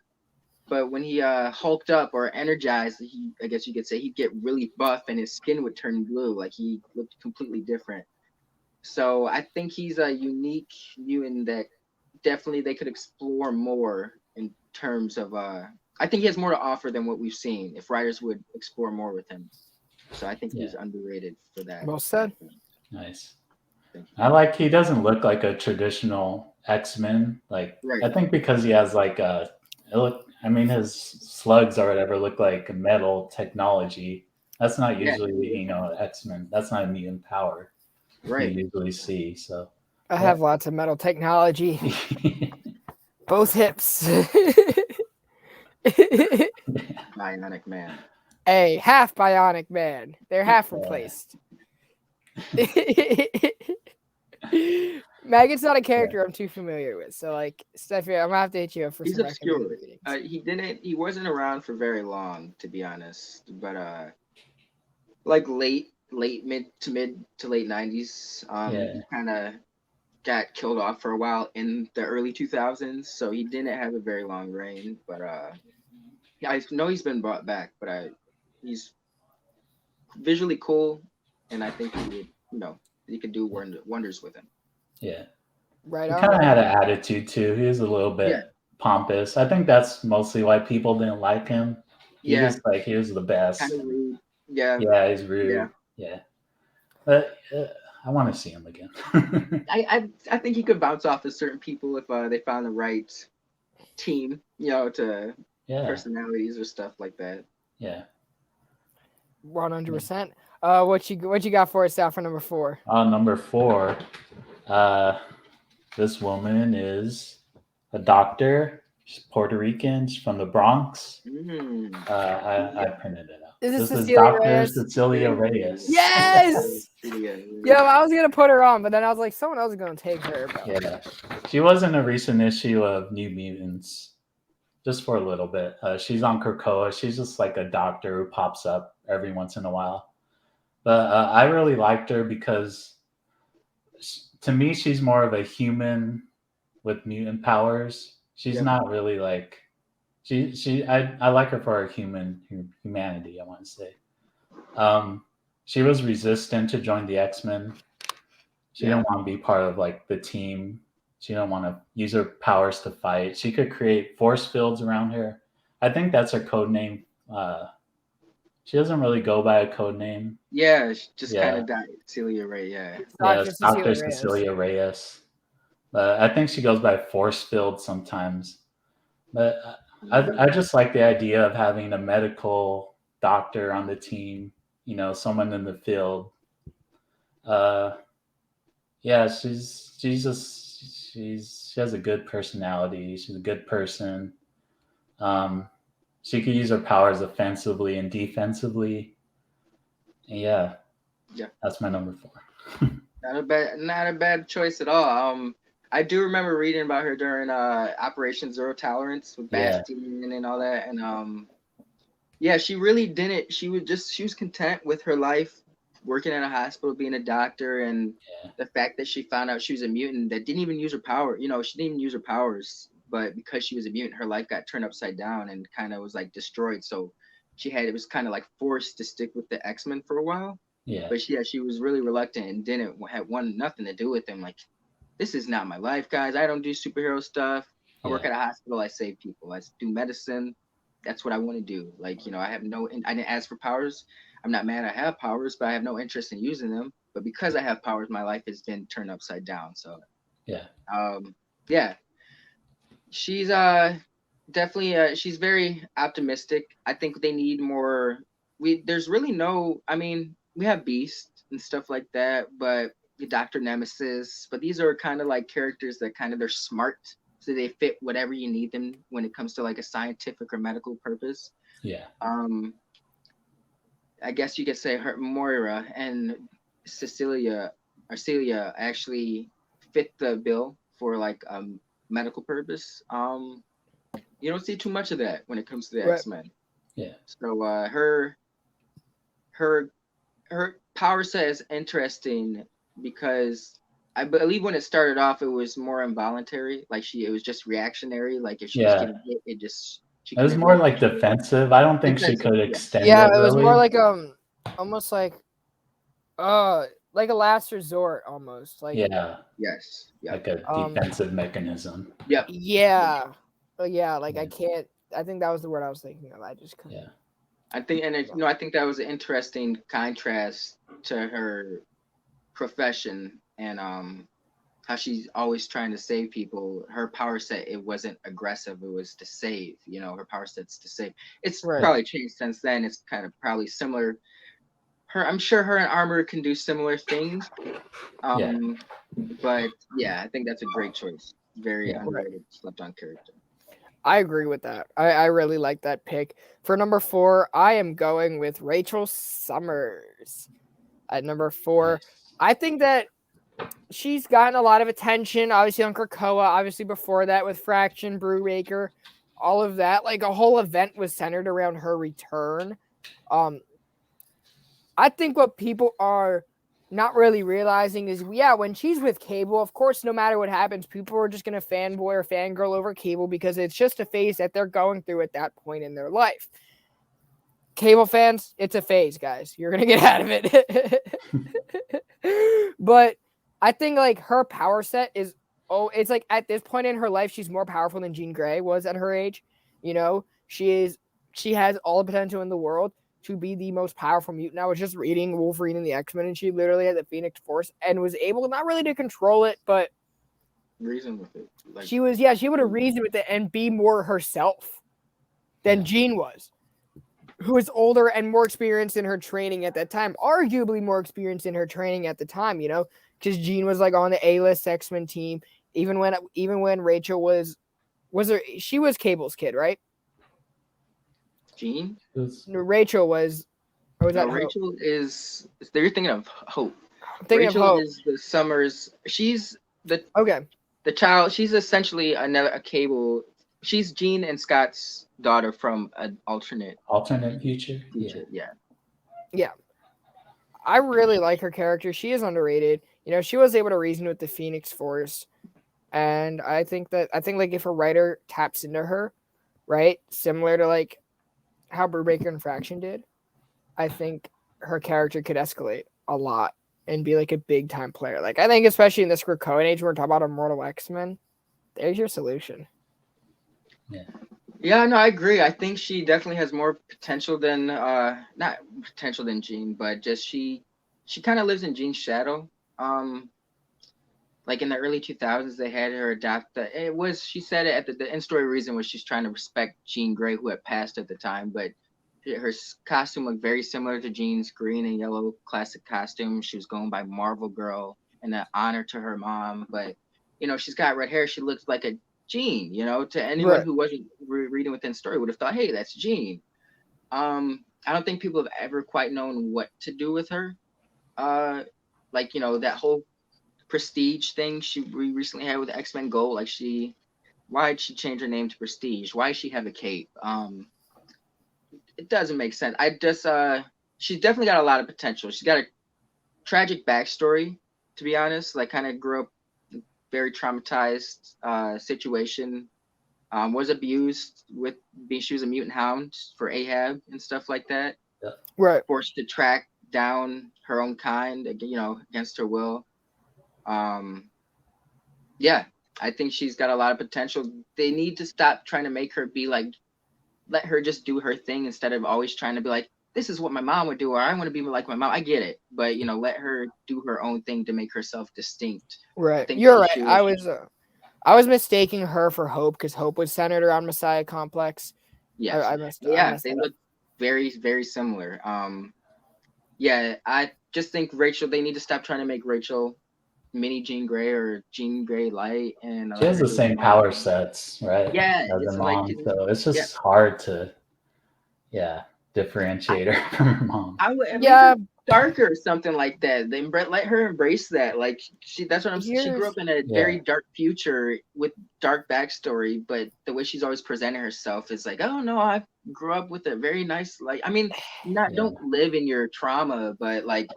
But when he hulked up or energized, I guess you could say, he'd get really buff and his skin would turn blue. Like, he looked completely different. So I think he's a unique mutant that definitely they could explore more in terms of I think he has more to offer than what we've seen if writers would explore more with him. So I think he's underrated for that. Well said. Nice. He doesn't look like a traditional X-Men. Like, right. I think because he has like his slugs or whatever look like metal technology. That's not usually, X-Men. That's not a mutant power. Right. You usually see. So I have lots of metal technology. Both hips. Bionic man. A half bionic man. They're half replaced. Maggot's not a character I'm too familiar with, so like, Steffi, I'm gonna have to hit you up for He's some obscure. He wasn't around for very long, to be honest. But like mid to late 90s, he kind of got killed off for a while in the early 2000s, so he didn't have a very long reign. But I know he's been brought back, but he's visually cool, and I think he could do wonders with him. Yeah. Right. He kind of had an attitude too. He was a little bit pompous. I think that's mostly why people didn't like him. He was the best. Kind of rude. Yeah. Yeah, he's rude. Yeah. But I want to see him again. I think he could bounce off of certain people if they found the right team, to personalities or stuff like that. Yeah. 100%. What you got for us out for number 4? Number 4. This woman is a doctor. She's Puerto Rican. She's from the Bronx. I printed it out. This is Dr. Cecilia Reyes. Yes! Yo, I was going to put her on, but then I was like, someone else is going to take her. Bro. Yeah. She was in a recent issue of New Mutants, just for a little bit. She's on Krakoa. She's just like a doctor who pops up every once in a while. But I really liked her because, to me, she's more of a human with mutant powers. She's not really like I like her for her humanity, I want to say. She was resistant to join the X-Men. She didn't want to be part of like the team. She didn't want to use her powers to fight. She could create force fields around her. I think that's her code name. She doesn't really go by a code name. Yeah, she just kind of died. Cecilia Reyes, yeah. It's Dr. Cecilia Reyes. But I think she goes by force field sometimes. But I just like the idea of having a medical doctor on the team, someone in the field. She has a good personality. She's a good person. She could use her powers offensively and defensively. Yeah. Yeah. That's my number 4. Not a bad choice at all. I do remember reading about her during Operation Zero Tolerance with Bastion and all that, and yeah, she really didn't. She was content with her life, working in a hospital, being a doctor, and the fact that she found out she was a mutant that didn't even use her power. You know, she didn't even use her powers, but because she was a mutant, her life got turned upside down and kind of was like destroyed. So it was kind of like forced to stick with the Xmen for a while. Yeah. But she was really reluctant and didn't have nothing to do with them. Like, this is not my life, guys. I don't do superhero stuff. I work at a hospital. I save people. I do medicine. That's what I want to do. Like, you know, I didn't ask for powers. I'm not mad I have powers, but I have no interest in using them. But because I have powers, my life has been turned upside down. So yeah. She's definitely she's very optimistic. I think they need more. There's really no. I mean, we have Beast and stuff like that, but Dr. Nemesis. But these are kind of like characters that they're smart, so they fit whatever you need them when it comes to like a scientific or medical purpose. Yeah. I guess you could say Moira and Celia actually fit the bill for like medical purpose. You don't see too much of that when it comes to the X-Men. Yeah. So her power set is interesting because I believe when it started off, it was more involuntary. Like it was just reactionary. Like if she was getting hit, it was more like defensive. I don't think she could extend it. Yeah, it was more like almost like a last resort almost. Like yes. Like a defensive mechanism. Yep. Yeah. Like I can't. I think that was the word I was thinking of. I just couldn't. Yeah. I think, and I think that was an interesting contrast to her profession and how she's always trying to save people. Her power set, it wasn't aggressive, it was to save. You know, her power set's to save. It's probably changed since then. It's kind of probably similar. I'm sure her and Armor can do similar things. But yeah, I think that's a great choice. Very underrated, slept on character. I agree with that. I really like that pick. For number 4, I am going with Rachel Summers. At number 4, I think that she's gotten a lot of attention, obviously on Krakoa, obviously before that with Fraction, Brewmaker, all of that. Like a whole event was centered around her return. I think what people are not really realizing is, when she's with Cable, of course, no matter what happens, people are just going to fanboy or fangirl over Cable because it's just a phase that they're going through at that point in their life. Cable fans, it's a phase, guys. You're going to get out of it. But I think like her power set is, it's like at this point in her life, she's more powerful than Jean Grey was at her age. You know, she has all the potential in the world to be the most powerful mutant. I was just reading Wolverine and the X-Men, and she literally had the Phoenix Force and was able not really to control it, but reason with it. Like, she was able to reason with it and be more herself than Jean was, who was older and more experienced in her training at that time, arguably more experienced in her training at the time, you know, because Jean was like on the A-list X-Men team, even when Rachel was she was Cable's kid, right? Jean? Rachel was, or was that Rachel Hope? They're thinking of Hope. Rachel of Hope. Is the Summers. She's the child. She's essentially a Cable. She's Jean and Scott's daughter from an alternate future. Yeah. I really like her character. She is underrated. You know, she was able to reason with the Phoenix Force, and I think like if a writer taps into her, right, similar to like how Brubaker and Fraction did, I think her character could escalate a lot and be like a big time player. Like I think especially in this Krakoan age, when we're talking about Immortal X-Men, there's your solution. Yeah, no, I agree. I think she definitely has more potential than not potential than Jean, but just she kind of lives in Jean's shadow. Like in the early 2000s, they had her adopt she said it at the end story reason was she's trying to respect Jean Grey, who had passed at the time, but her costume looked very similar to Jean's green and yellow classic costume. She was going by Marvel Girl in an honor to her mom, but you know, she's got red hair. She looks like a Jean, you know, to anyone who wasn't reading within story would have thought, hey, that's Jean. I don't think people have ever quite known what to do with her. Like, you know, that whole Prestige thing we recently had with Xmen Gold. Like, why'd she change her name to Prestige? Why does she have a cape? It doesn't make sense. She's definitely got a lot of potential. She's got a tragic backstory, to be honest. Like, kind of grew up in a very traumatized situation. Was abused she was a mutant hound for Ahab and stuff like that. Yeah. Right. Forced to track down her own kind, you know, against her will. Yeah, I think she's got a lot of potential. They need to stop trying to make her be like, let her just do her thing instead of always trying to be like, this is what my mom would do, or I want to be like my mom. I get it, but you know, let her do her own thing to make herself distinct. Right. You're right. I was mistaking her for Hope because Hope was centered around Messiah Complex. Yes. They look very, very similar. Yeah, I just think Rachel. They need to stop trying to make Rachel mini Jean Grey or Jean Grey Light, and she has the same power sets, right? Yeah, as her mom, so it's just hard to differentiate her from her mom. I would darker or something like that. Then let her embrace that. Like that's what I'm saying. She grew up in a very dark future with dark backstory, but the way she's always presenting herself is like, oh no, I grew up with a very nice, like, I mean, don't live in your trauma, but like,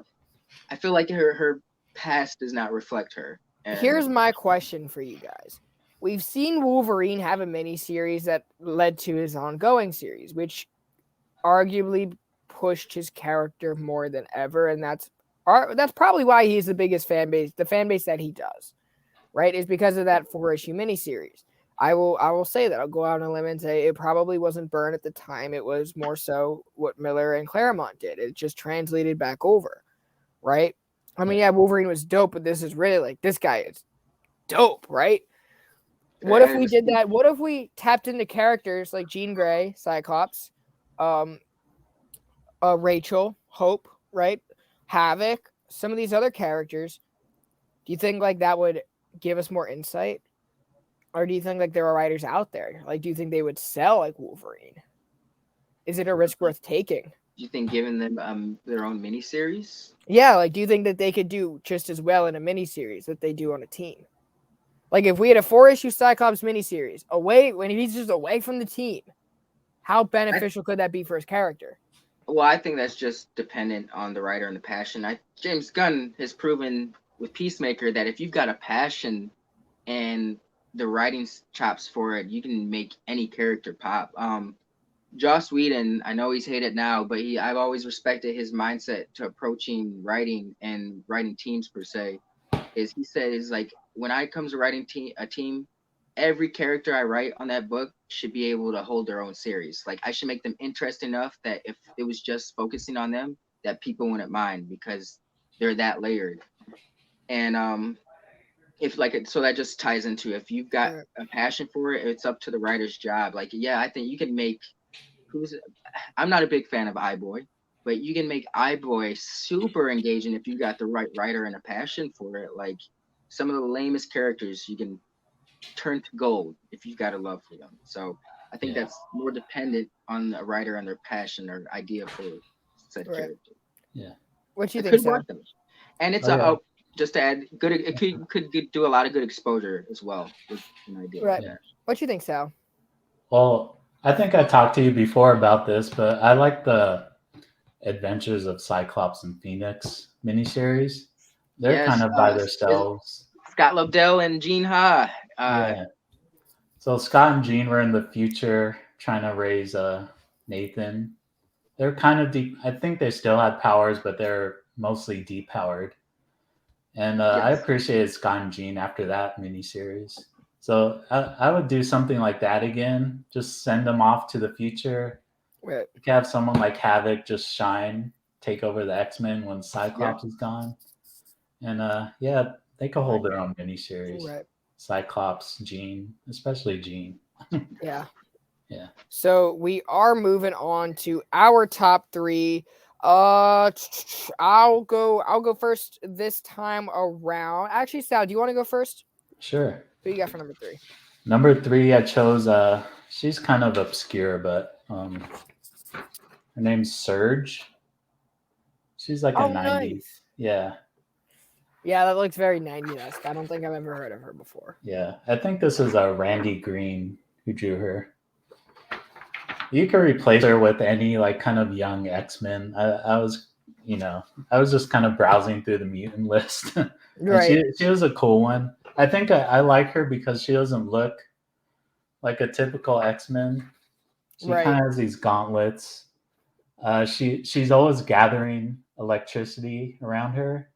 I feel like her past does not reflect her. Here's my question for you guys. We've seen Wolverine have a miniseries that led to his ongoing series, which arguably pushed his character more than ever, and that's probably why he's the biggest fan base. The fan base that he does, right, is because of that 4-issue miniseries. I will say that. I'll go out on a limb and say it probably wasn't Byrne at the time. It was more so what Miller and Claremont did. It just translated back over, right? I mean, yeah, Wolverine was dope, but this is really like, this guy is dope, right? What if we did that? What if we tapped into characters like Jean Grey, Cyclops, Rachel, Hope, right? Havoc, some of these other characters. Do you think like that would give us more insight? Or do you think like there are writers out there? Like, do you think they would sell like Wolverine? Is it a risk worth taking? Do you think giving them their own miniseries? Yeah, like, do you think that they could do just as well in a miniseries that they do on a team? Like, if we had a 4-issue Cyclops miniseries, when he's just away from the team, how beneficial could that be for his character? Well, I think that's just dependent on the writer and the passion. James Gunn has proven with Peacemaker that if you've got a passion and the writing chops for it, you can make any character pop. Joss Whedon, I know he's hated now, but I've always respected his mindset to approaching writing and writing teams per se. He said like, when I comes to writing a team, every character I write on that book should be able to hold their own series. Like, I should make them interesting enough that if it was just focusing on them, that people wouldn't mind because they're that layered. And so that just ties into, if you've got a passion for it, it's up to the writer's job. Like, yeah, I think you can make I'm not a big fan of iBoy, but you can make iBoy super engaging if you got the right writer and a passion for it. Like, some of the lamest characters you can turn to gold if you've got a love for them. So I think that's more dependent on the writer and their passion or idea for said character. Yeah. What do you think, Sam? And it's just to add, good. It could do a lot of good exposure as well with an idea. Right. Yeah. What do you think, Sal? Well, I think I talked to you before about this, but I like the Adventures of Cyclops and Phoenix miniseries. They're kind of by themselves. Scott Lobdell and Jean Ha. So Scott and Jean were in the future trying to raise Nathan. They're kind of deep. I think they still had powers, but they're mostly depowered. And I appreciated Scott and Jean after that miniseries. So I would do something like that again. Just send them off to the future. Right. You can have someone like Havoc just shine, take over the Xmen when Cyclops is gone. And they could hold their own miniseries. Right. Cyclops, Jean, especially Jean. Yeah. Yeah. So we are moving on to our top 3. I'll go first this time around. Actually, Sal, do you want to go first? Sure. Who you got for number 3? Number 3, I chose she's kind of obscure, but Her name's Serge. She's like a 90s. Nice. Yeah. Yeah, that looks very 90s-esque. I don't think I've ever heard of her before. Yeah. I think this is Randy Green who drew her. You could replace her with any like kind of young X-Men. I was just kind of browsing through the mutant list. And Right. she was a cool one. I think I like her because she doesn't look like a typical X-Men. She Right. kind of has these gauntlets. She's always gathering electricity around her,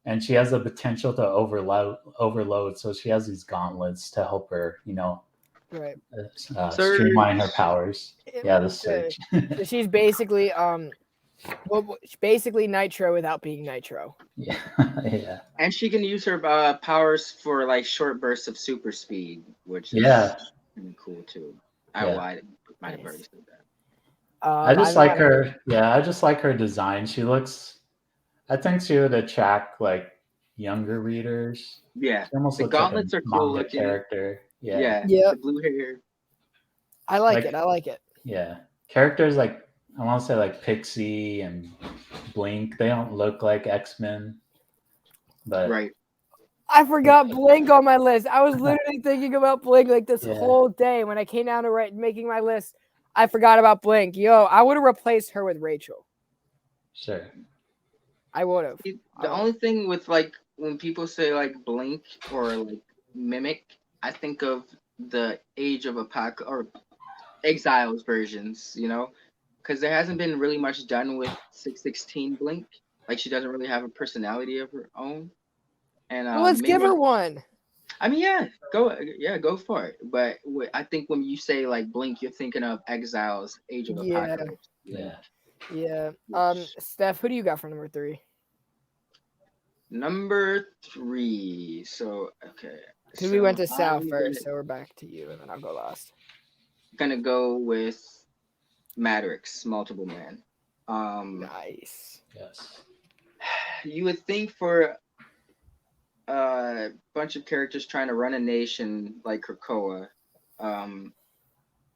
and she has the potential to overload. So she has these gauntlets to help her, Right. streamline her powers. Yeah, the Surge. So she's basically basically Nitro without being Nitro. Yeah, yeah. And she can use her powers for like short bursts of super speed, which is pretty cool too. I might have already said that. I just like her. Yeah, I just like her design. I think she would attract like younger readers. Yeah, she almost the looks gauntlets like a are cool manga looking. Character. Yeah. The blue hair. I like it. Yeah, characters like I want to say like Pixie and Blink. They don't look like X-Men, but right. I forgot Blink on my list. I was literally thinking about Blink like this whole day when I came down to making my list. I forgot about Blink. I would have replaced her with Rachel. Sure. I would have. The only thing with like when people say like Blink or like Mimic, I think of the Age of Apocalypse or Exiles versions, because there hasn't been really much done with 616 Blink. Like she doesn't really have a personality of her own. And well, let's give her one. I mean, go for it. But I think when you say like Blink, you're thinking of Exiles, Age of Apocalypse. Yeah. Steph, who do you got for number 3? Number 3. So okay. So we went to Sal first, so we're back to you, and then I'll go last. Gonna go with Maverick's Multiple Man. Nice. Yes. You would think for a bunch of characters trying to run a nation like Krakoa,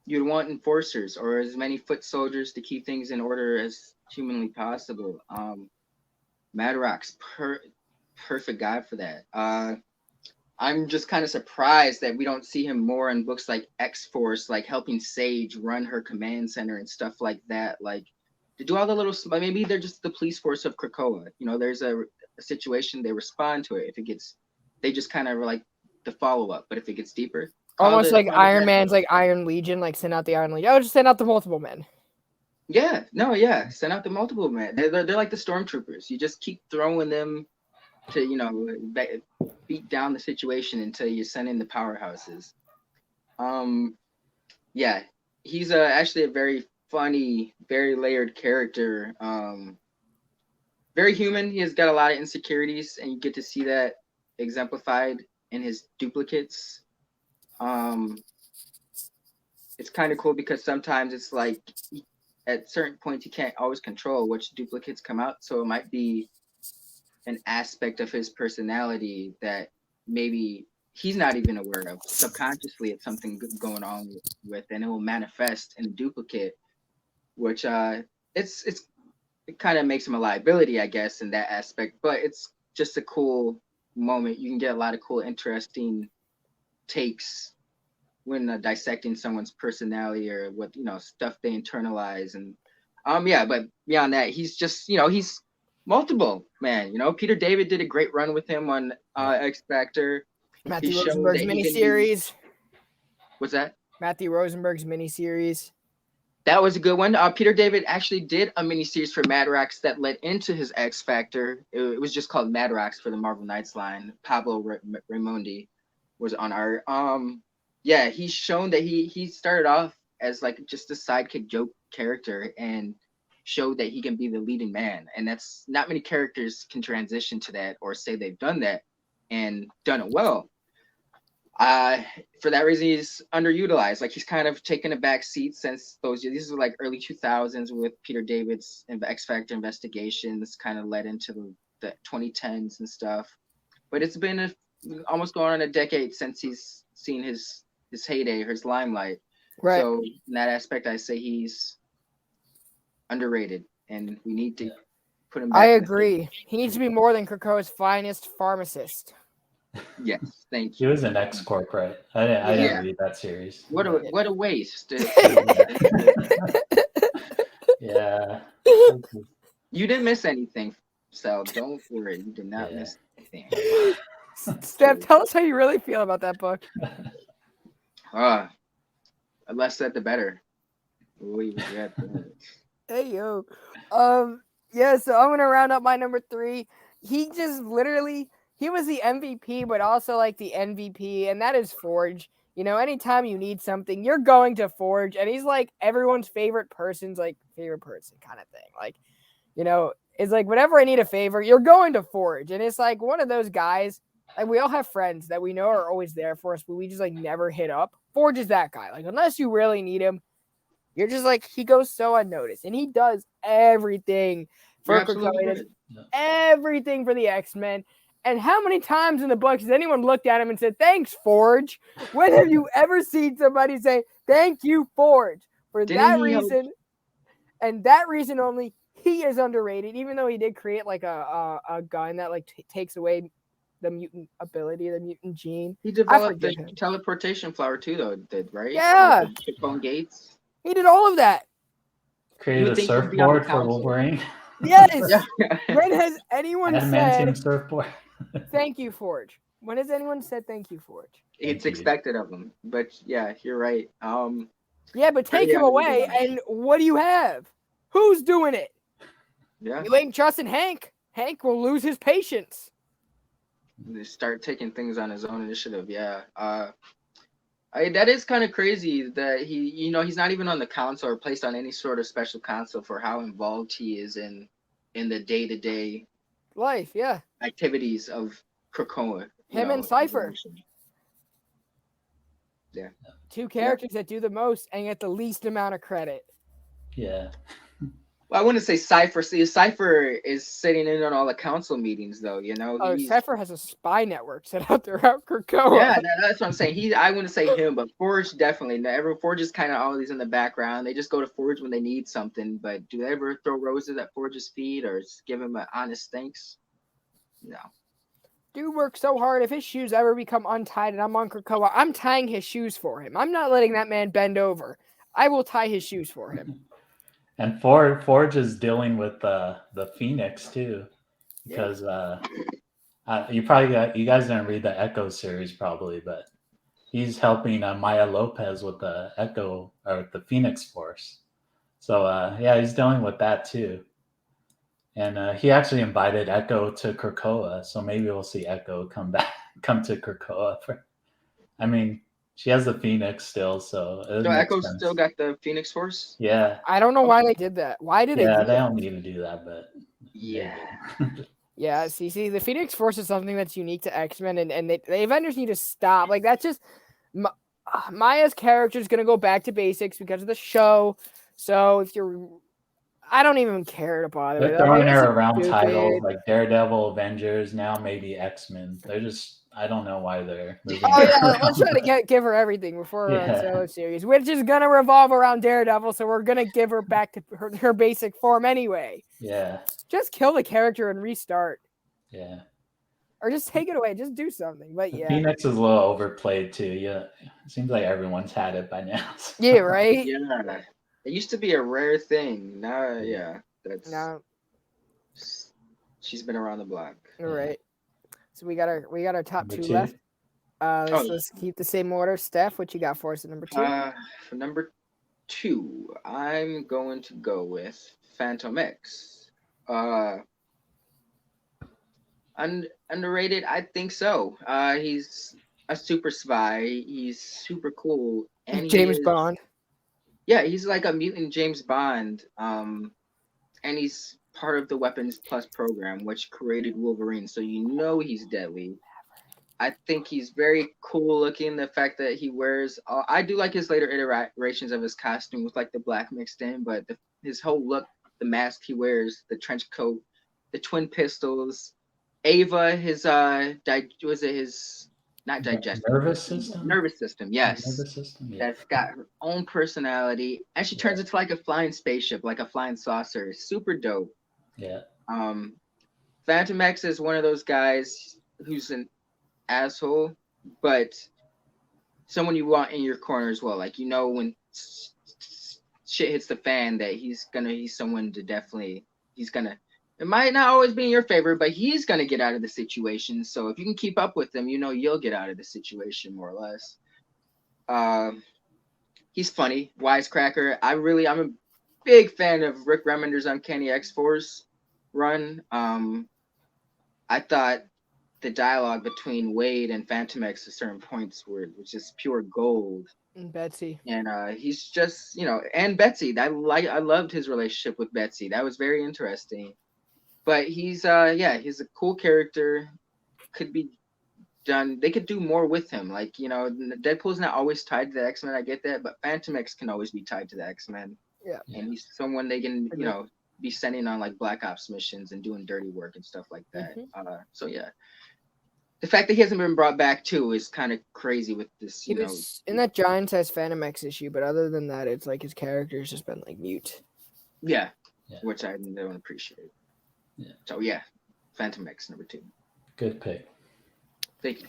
you'd want enforcers or as many foot soldiers to keep things in order as humanly possible. Maverick's perfect guy for that. I'm just kind of surprised that we don't see him more in books like X-Force, like helping Sage run her command center and stuff like that. Like to do all the little, maybe they're just the police force of Krakoa. There's a situation, they respond to it. They just kind of like the follow up. But if it gets deeper, almost like Iron Man's like Iron Legion, like send out the Iron Legion. Just send out the Multiple Men. Yeah, send out the Multiple Men. They're like the stormtroopers. You just keep throwing them to beat down the situation until you send in the powerhouses. He's actually a very funny, very layered character. Very human. He has got a lot of insecurities, and you get to see that exemplified in his duplicates. It's kind of cool because sometimes it's like at certain points you can't always control which duplicates come out, so it might be an aspect of his personality that maybe he's not even aware of. Subconsciously, it's something going on with, and it will manifest in a duplicate, which it kind of makes him a liability, I guess, in that aspect. But it's just a cool moment. You can get a lot of cool, interesting takes when dissecting someone's personality or what stuff they internalize. And but beyond that, he's just he's multiple, man. Peter David did a great run with him on X Factor. Matthew Rosenberg's miniseries. What's that? Matthew Rosenberg's miniseries. That was a good one. Peter David actually did a miniseries for Madrox that led into his X Factor. It was just called Madrox for the Marvel Knights line. Pablo Raimondi was on art. He's shown that he started off as like just a sidekick joke character and showed that he can be the leading man. And that's not many characters can transition to that or say they've done that and done it well. For that reason, he's underutilized. Like he's kind of taken a back seat since these are like early 2000s with Peter David's X Factor investigations, kind of led into the 2010s and stuff. But it's been almost going on a decade since he's seen his heyday, his limelight. Right. So in that aspect, I say he's underrated, and we need to put him back. I agree. He needs to be more than Krakoa's finest pharmacist. Yes, thank He you. was an X-Corp, right? I didn't read that series. What a waste. Yeah. You didn't miss anything, so don't worry. You did not miss anything. Steph, tell us how you really feel about that book. The less said, the better. We regret that. Hey yo. Yeah, so I'm gonna round up my number 3. He just literally he was the MVP, but also like the MVP, and that is Forge. You know, anytime you need something, you're going to Forge, and he's like everyone's favorite person kind of thing. Like, you know, it's like whenever I need a favor, you're going to Forge, and it's like one of those guys. Like we all have friends that we know are always there for us, but we just like never hit up. Forge is that guy. Like unless you really need him, you're just like he goes so unnoticed, and he does everything for Krakoa, everything for the Xmen. And how many times in the books has anyone looked at him and said, "Thanks, Forge"? When have you ever seen somebody say, "Thank you, Forge"? For that reason, and that reason only, he is underrated. Even though he did create like a gun that like takes away the mutant ability, the mutant gene. He developed the teleportation flower too, though. Did right? Yeah. Chip gates. He did all of that. Created a surfboard for Wolverine. Yes. When has anyone said surfboard? Thank you, Forge? When has anyone said thank you, Forge? It's expected of him, but yeah, you're right. Yeah, but take him away, and what do you have? Who's doing it? Yeah. You ain't trusting Hank. Hank will lose his patience. Start taking things on his own initiative. Yeah. That is kind of crazy that he's not even on the council or placed on any sort of special council for how involved he is in the day-to-day life, activities of Krakoa. Him and Cypher. Yeah. 2 characters that do the most and get the least amount of credit. Yeah. Well, I wouldn't say Cypher. See, Cypher is sitting in on all the council meetings, though. You know, Cypher has a spy network set out there out Krakoa. Yeah, that's what I'm saying. I wouldn't say him, but Forge definitely. Forge is kind of always in the background. They just go to Forge when they need something. But do they ever throw roses at Forge's feet or give him an honest thanks? No. Dude works so hard. If his shoes ever become untied and I'm on Krakoa, I'm tying his shoes for him. I'm not letting that man bend over. I will tie his shoes for him. And Forge is dealing with the Phoenix too, because you guys didn't read the Echo series probably, but he's helping Maya Lopez with the Echo or the Phoenix Force. So he's dealing with that too, and he actually invited Echo to Krakoa, so maybe we'll see Echo come to Krakoa. She has the Phoenix still, so Echo's still got the Phoenix Force? Yeah. I don't know why they did that. Why did they do that? Yeah, they don't need to do that, but... Yeah. Yeah, see, the Phoenix Force is something that's unique to X-Men, and the Avengers need to stop. Like, that's just... Maya's character is going to go back to basics because of the show, so if you're... I don't even care to bother. They're throwing her around titles like Daredevil, Avengers, now maybe X-Men. They're just... I don't know why they're moving. Let's try to give her everything before her solo series, which is going to revolve around Daredevil, so we're going to give her back to her basic form anyway. Yeah. Just kill the character and restart. Yeah. Or just take it away. Just do something. But yeah. Phoenix is a little overplayed too. Yeah. It seems like everyone's had it by now. So. Yeah, right? Yeah. It used to be a rare thing. Now, she's been around the block. All right. So we got our top 2 left. Let's keep the same order. Steph, what you got for us at number 2? For number 2, I'm going to go with Phantom X. Underrated? I think so. He's a super spy. He's super cool. And James Bond. Yeah, he's like a mutant James Bond. And he's part of the Weapons Plus program, which created Wolverine, so he's deadly. I think he's very cool looking. The fact that he wears, I do like his later iterations of his costume with like the black mixed in, but his whole look, the mask he wears, the trench coat, the twin pistols, Ava, his not digestive. Nervous system. Nervous system, yes. Nervous system. Yeah. That's got her own personality, and she turns into like a flying spaceship, like a flying saucer. Super dope. Yeah. Phantom X is one of those guys who's an asshole, but someone you want in your corner as well. Like, you know, when shit hits the fan, that he's someone to definitely, it might not always be in your favor, but he's gonna get out of the situation. So if you can keep up with him, you know you'll get out of the situation more or less. He's funny, wisecracker. I'm a big fan of Rick Remender's Uncanny X-Force run. I thought the dialogue between Wade and Phantom X at certain points was just pure gold. And Betsy. And he's just, you know, and Betsy. I loved his relationship with Betsy. That was very interesting. But he's a cool character. Could be done. They could do more with him. Like, you know, Deadpool's not always tied to the X-Men. I get that, but Phantom X can always be tied to the X-Men. Yeah. And he's someone they can, you know, be sending on like Black Ops missions and doing dirty work and stuff like that. So yeah. The fact that he hasn't been brought back too is kind of crazy with this, you know. In that giant size Phantom X issue, but other than that, it's like his character's just been like mute. Yeah. Which I don't appreciate. Yeah. So yeah, Phantom X number 2. Good pick. Thank you.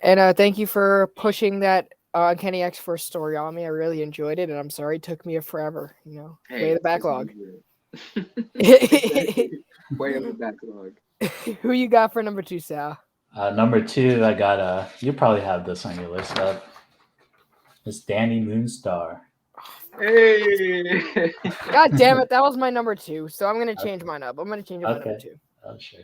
And thank you for pushing that Kenny X-Force story on me. I really enjoyed it, and I'm sorry it took me forever. You know, way the backlog. Way of the backlog. Who you got for number 2, Sal? Number 2, I got you probably have this on your list up. It's Danny Moonstar. Hey! God damn it, that was my number 2. So I'm gonna change mine up. I'm gonna change it to number 2. Oh sure.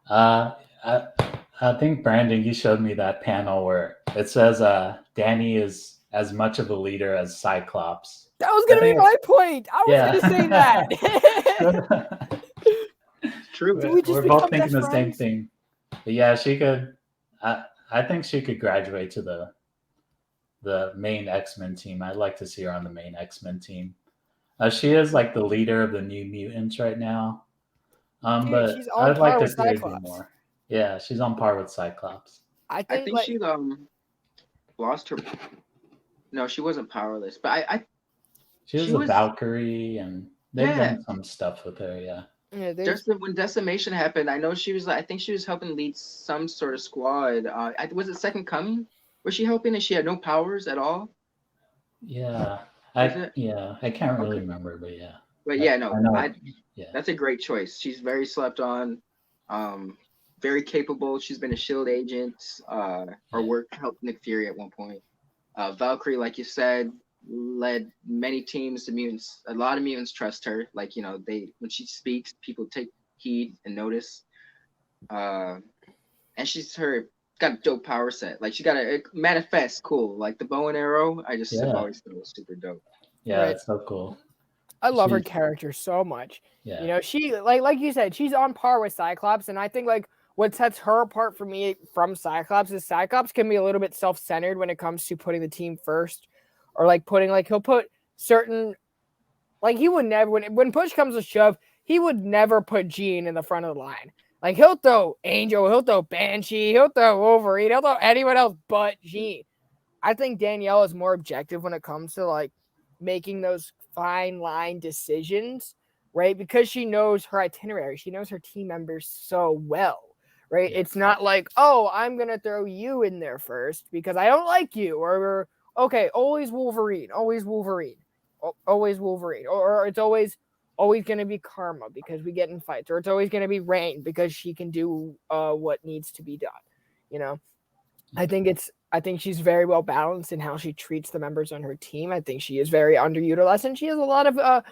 I think Brandon, you showed me that panel where it says Danny is as much of a leader as Cyclops. That was gonna be my point. I was gonna say that. True. We're both thinking the same thing. But yeah, she could. I think she could graduate to the main X-Men team. I'd like to see her on the main X-Men team. She is like the leader of the New Mutants right now. But I'd like to see her do more. Yeah, she's on par with Cyclops. I think she lost her. No, she wasn't powerless, but she was a Valkyrie, and they've done some stuff with her. Yeah. Just when Decimation happened, I know she was. I think she was helping lead some sort of squad. Was it Second Coming? Was she helping and she had no powers at all? Yeah, I can't really remember, but yeah. But that's a great choice. She's very slept on, very capable. She's been a SHIELD agent. Her work helped Nick Fury at one point. Valkyrie, like you said, led many teams to mutants. A lot of mutants trust her. Like, you know, when she speaks, people take heed and notice. And she's got a dope power set. Like, she got a manifest cool. Like the bow and arrow, I just have always thought it was super dope. Yeah, it's so cool. I love her character so much. Yeah. You know, she like you said, she's on par with Cyclops, and I think like what sets her apart for me from Cyclops is Cyclops can be a little bit self-centered when it comes to putting the team first, or like he'll put certain, like he would never when push comes to shove, he would never put Jean in the front of the line. Like he'll throw Angel, he'll throw Banshee, he'll throw Wolverine, he'll throw anyone else but Jean. I think Danielle is more objective when it comes to like making those fine line decisions, right? Because she knows her itinerary, she knows her team members so well, right? Yeah. It's not like, oh, I'm gonna throw you in there first because I don't like you, or okay, always Wolverine, or it's always gonna be Karma because we get in fights, or it's always gonna be Rain because she can do what needs to be done. You know, I think she's very well balanced in how she treats the members on her team. I think she is very underutilized, and she has a lot of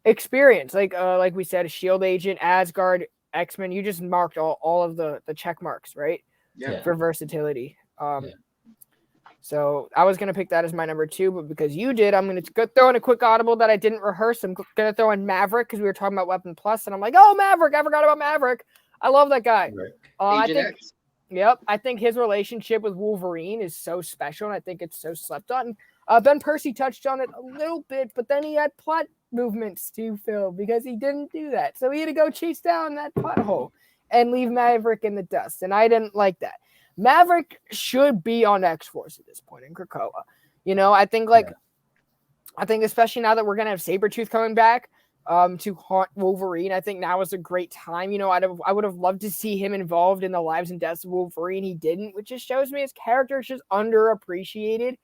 experience. Like we said, a SHIELD agent, Asgard, X-Men. You just marked all of the check marks, right? Yeah. For versatility. So I was going to pick that as my number 2, but because you did, I'm going to go throw in a quick audible that I didn't rehearse. I'm going to throw in Maverick because we were talking about Weapon Plus, and I'm like, oh, Maverick. I forgot about Maverick. I love that guy. I think his relationship with Wolverine is so special, and I think it's so slept on. Ben Percy touched on it a little bit, but then he had plot movements to fill because he didn't do that. So he had to go chase down that pothole and leave Maverick in the dust, and I didn't like that. Maverick should be on X-Force at this point in Krakoa. I think I think especially now that we're gonna have Sabretooth coming back to haunt Wolverine, I think now is a great time. I would have loved to see him involved in the lives and deaths of Wolverine. He didn't, which just shows me his character is just underappreciated.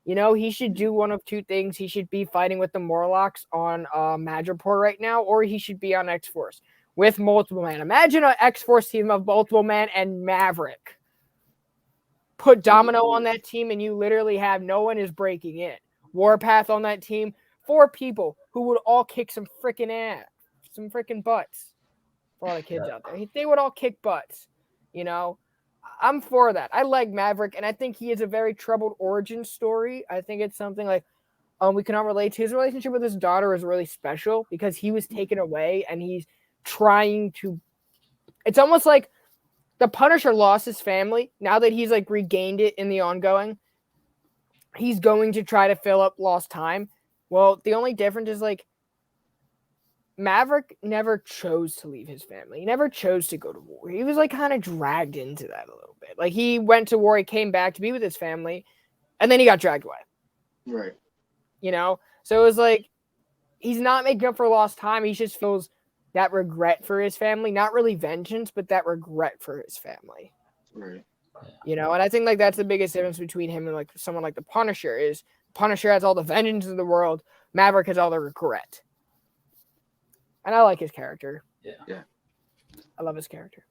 He should do one of two things. He should be fighting with the Morlocks on Madripoor right now, or he should be on X-Force with Multiple Man. Imagine an X-Force team of Multiple Man and Maverick. Put Domino on that team, and you literally have no one is breaking in. Warpath on that team. 4 people who would all kick some freaking ass, some freaking butts. For all the kids out there, they would all kick butts. I'm for that. I like Maverick, and I think he has a very troubled origin story. I think it's something like we cannot relate to. His relationship with his daughter is really special because he was taken away, and he's trying to. It's almost like the Punisher lost his family. Now that he's like regained it in the ongoing, he's going to try to fill up lost time. Well, the only difference is like Maverick never chose to leave his family. He never chose to go to war. He was like kind of dragged into that a little bit. Like he went to war, he came back to be with his family, and then he got dragged away. Right. So it was like he's not making up for lost time. He just feels that regret for his family, not really vengeance, but that regret for his family. Right. And I think like that's the biggest difference between him and like someone like the Punisher is Punisher has all the vengeance in the world. Maverick has all the regret. And I like his character. Yeah. I love his character.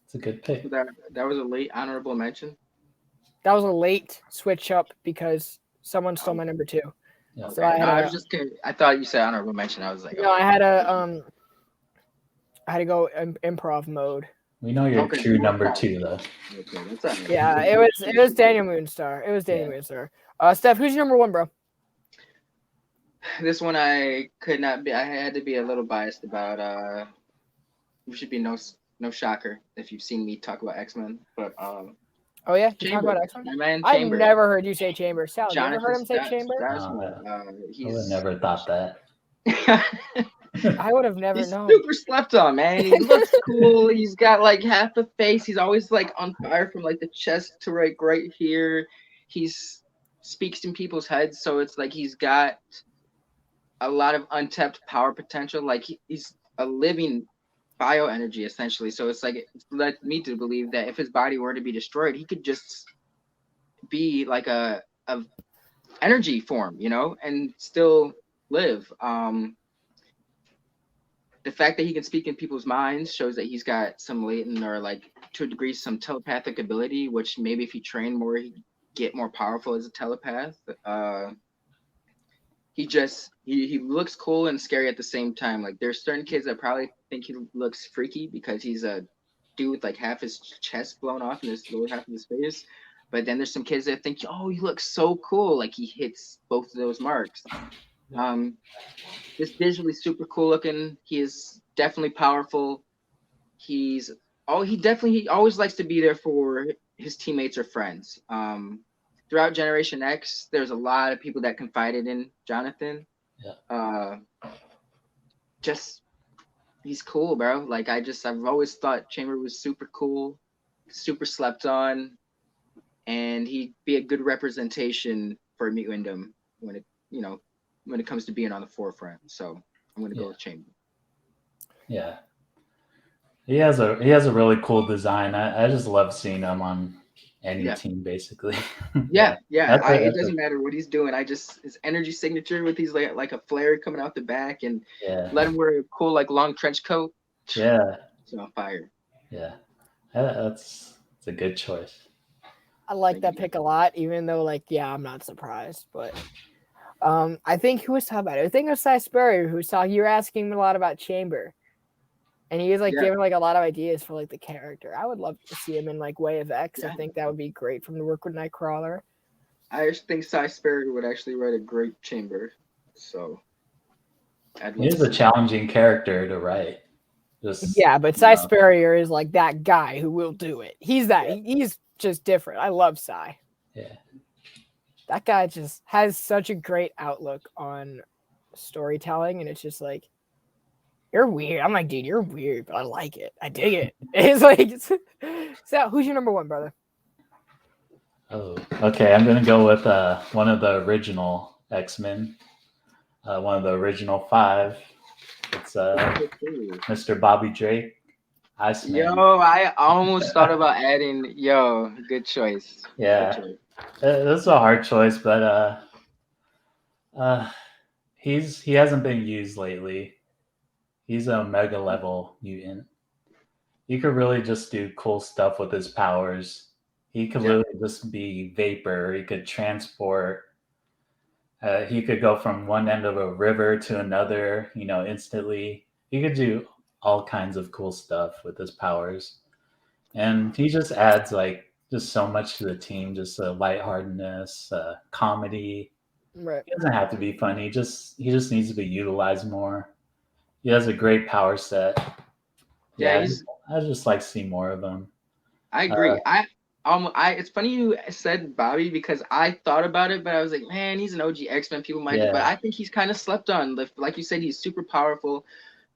It's a good pick. That was a late honorable mention. That was a late switch up because someone stole my number 2. Yeah. So I thought you said honorable mention. I was like, I had to go improv mode. We know you're true number 2 though. Okay, yeah, it was Daniel Moonstar. It was Daniel Moonstar. Steph, who's your number 1, bro? This one I could not be. I had to be a little biased about. We should be no shocker if you've seen me talk about Xmen, but oh yeah, you talk about Xmen. My man I've Chamber. never heard you say Chamber. Sal, you Jonathan ever heard him say Stas- Chamber? I would have never thought that. I would have never He's known. super slept on, man. He looks cool. He's got like half a face. He's always like on fire from like the chest to right here. He's speaks in people's heads, so it's like he's got a lot of untapped power potential. Like he's a living bioenergy essentially. So it's like it led me to believe that if his body were to be destroyed, he could just be like a energy form, and still live. The fact that he can speak in people's minds shows that he's got some latent or like to a degree some telepathic ability, which maybe if he trained more, he'd get more powerful as a telepath. He looks cool and scary at the same time. Like there's certain kids that probably think he looks freaky because he's a dude with like half his chest blown off and his lower half of his face. But then there's some kids that think, oh, he looks so cool. Like he hits both of those marks. Just visually super cool looking. He is definitely powerful. He always likes to be there for his teammates or friends. Throughout Generation X, there's a lot of people that confided in Jonathan. Yeah. He's cool, bro. Like I've always thought Chamber was super cool, super slept on, and he'd be a good representation for mutantdom when it comes to being on the forefront. So I'm gonna go with Chamber. Yeah. He has a really cool design. I just love seeing him on any team basically. Yeah. It doesn't matter what he's doing. His energy signature with these like a flare coming out the back and let him wear a cool like long trench coat. Yeah. It's on fire. Yeah. That's a good choice. I like that pick a lot, even though I'm not surprised, but I think who was talking about it? I think it was Cy Spurrier who saw you were asking him a lot about Chamber. And he was giving a lot of ideas for the character. I would love to see him in Way of X. Yeah. I think that would be great from the work with Nightcrawler. I think Cy Spurrier would actually write a great Chamber. So he is a challenging character to write. But Cy Spurrier is that guy who will do it. He's that. Yeah. He's just different. I love Cy. Yeah. That guy just has such a great outlook on storytelling, and it's just you're weird. I'm dude, you're weird, but I like it. I dig it. It's so who's your number 1, brother? Oh, okay. I'm gonna go with one of the original X-Men, one of the original 5. It's Mr. Bobby Drake, Iceman. Yo, I almost thought about adding. Yo, good choice. Yeah, Good choice. this is a hard choice, but he hasn't been used lately. He's a mega level mutant. He could really just do cool stuff with his powers. He could literally just be vapor. He could transport. He could go from one end of a river to another, instantly. He could do all kinds of cool stuff with his powers. And he just adds just so much to the team, just lightheartedness, comedy. Right. He doesn't have to be funny. He just needs to be utilized more. He has a great power set. Yeah, I just like to see more of him. I agree. It's funny you said Bobby because I thought about it, but I was like, man, he's an OG X-Men. People might, but I think he's kind of slept on. Like you said, he's super powerful.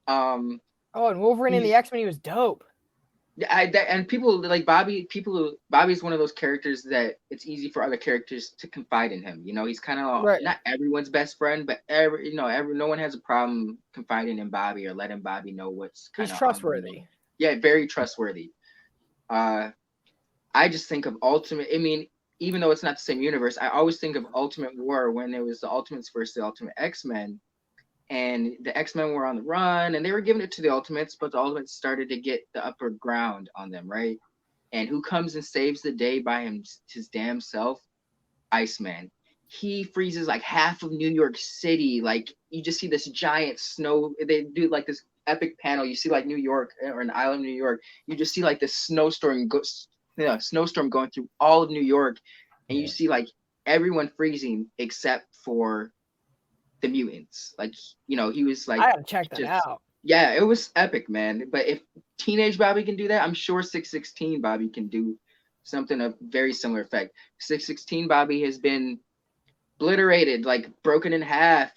And Wolverine in the X-Men, he was dope. And people like Bobby. Bobby's one of those characters that it's easy for other characters to confide in him. He's kind of not everyone's best friend, but no one has a problem confiding in Bobby or letting Bobby know what's kind of. He's trustworthy. Yeah, very trustworthy. I just think of Ultimate. I mean, even though it's not the same universe, I always think of Ultimate War when it was the Ultimates versus the Ultimate X-Men. And the X-Men were on the run, and they were giving it to the Ultimates, but the Ultimates started to get the upper ground on them, right? And who comes and saves the day by his damn self? Iceman. He freezes like half of New York City. Like, you just see this giant snow. They do like this epic panel. You see like New York or an island of New York. You just see like this snowstorm going through all of New York, and you see like everyone freezing except for the mutants. Like, he was like, I gotta check that out. Yeah, it was epic, man. But if teenage Bobby can do that, I'm sure 616 Bobby can do something of very similar effect. 616 Bobby has been obliterated, like broken in half,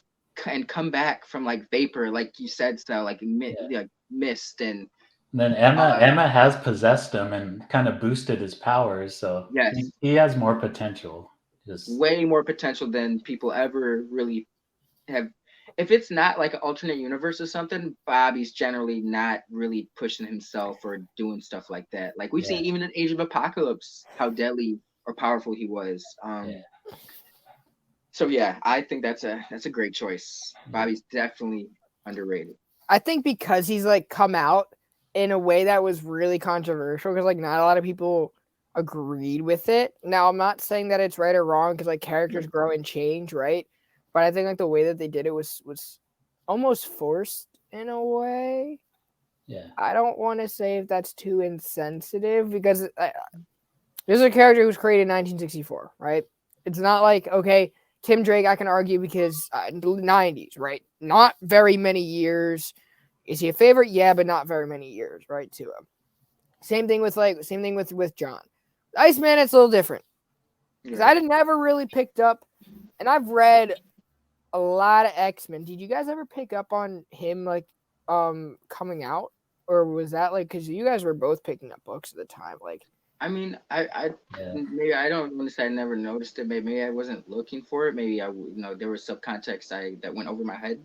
and come back from like vapor, like you said, so like mist. And then Emma has possessed him and kind of boosted his powers, so he has more potential. Way more potential than people ever really have. If it's not like an alternate universe or something, Bobby's generally not really pushing himself or doing stuff like that. Like we've seen even in Age of Apocalypse how deadly or powerful he was. So yeah, I think that's a great choice. Bobby's definitely underrated. I think because he's like come out in a way that was really controversial, because like not a lot of people agreed with it. Now I'm not saying that it's right or wrong, because like characters grow and change, right? But I think like the way that they did it was almost forced in a way. Yeah. I don't want to say if that's too insensitive, because this is a character who was created in 1964, right? It's not like, okay, Tim Drake, I can argue, because in the 90s, right? Not very many years. Is he a favorite? Yeah, but not very many years, right, to him. Same thing with John. Iceman, it's a little different. Because I never really picked up, and I've read a lot of X-Men. Did you guys ever pick up on him like coming out, or was that like, because you guys were both picking up books at the time? Like, I mean, maybe I don't want to say I never noticed it. Maybe I wasn't looking for it. Maybe there was subcontext that went over my head.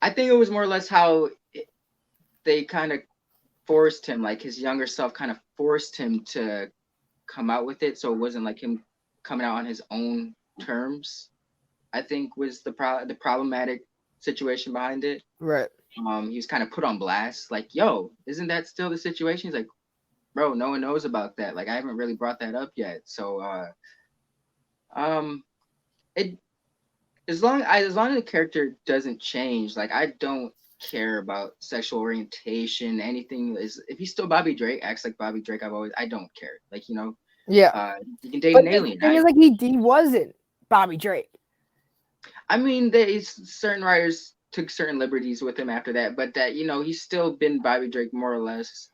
I think it was more or less how they kind of forced him, like his younger self kind of forced him to come out with it, so it wasn't like him coming out on his own terms. I think was the problematic situation behind it. Right. He was kind of put on blast, like, yo, isn't that still the situation? He's like, bro, no one knows about that. Like, I haven't really brought that up yet. So as long as the character doesn't change, like, I don't care about sexual orientation, anything. If he's still Bobby Drake, acts like Bobby Drake, I don't care. Like, yeah, you can date an alien. The thing is, like, he wasn't Bobby Drake. I mean, certain writers took certain liberties with him after that, but that, he's still been Bobby Drake more or less.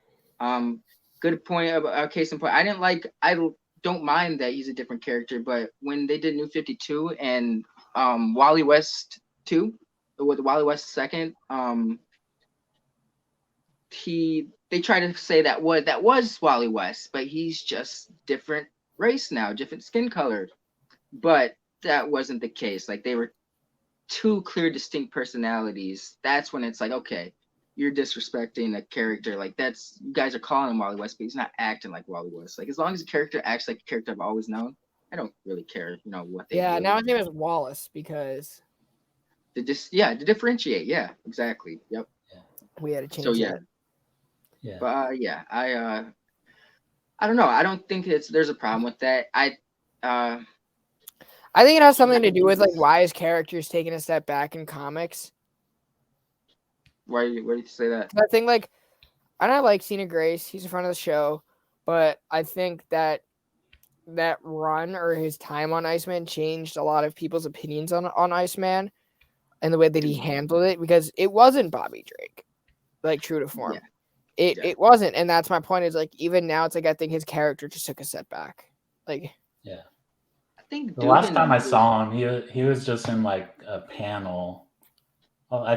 Good point. Case in point, I don't mind that he's a different character, but when they did New 52 and Wally West 2, with Wally West 2nd, they try to say that was Wally West, but he's just different race now, different skin color. But that wasn't the case. Like, they were two clear, distinct personalities. That's when it's like, okay, you're disrespecting a character. Like, that's, you guys are calling him Wally West, but he's not acting like Wally West. Like, as long as the character acts like a character I've always known, I don't really care, what they do. Now his name is Wallace because to differentiate. Yeah, exactly. Yep. We had to change. So yeah. But I don't know. I don't think there's a problem with that. I think it has something to do with like why his character's taking a step back in comics. Why do you say that? I think like, and I like Cena Grace. He's a friend of the show, but I think that run or his time on Iceman changed a lot of people's opinions on Iceman and the way that he handled it, because it wasn't Bobby Drake, like true to form. Yeah. It wasn't, and that's my point. Is like even now, it's like I think his character just took a step back. Like, yeah, I think the last time I saw him, he was just in like a panel.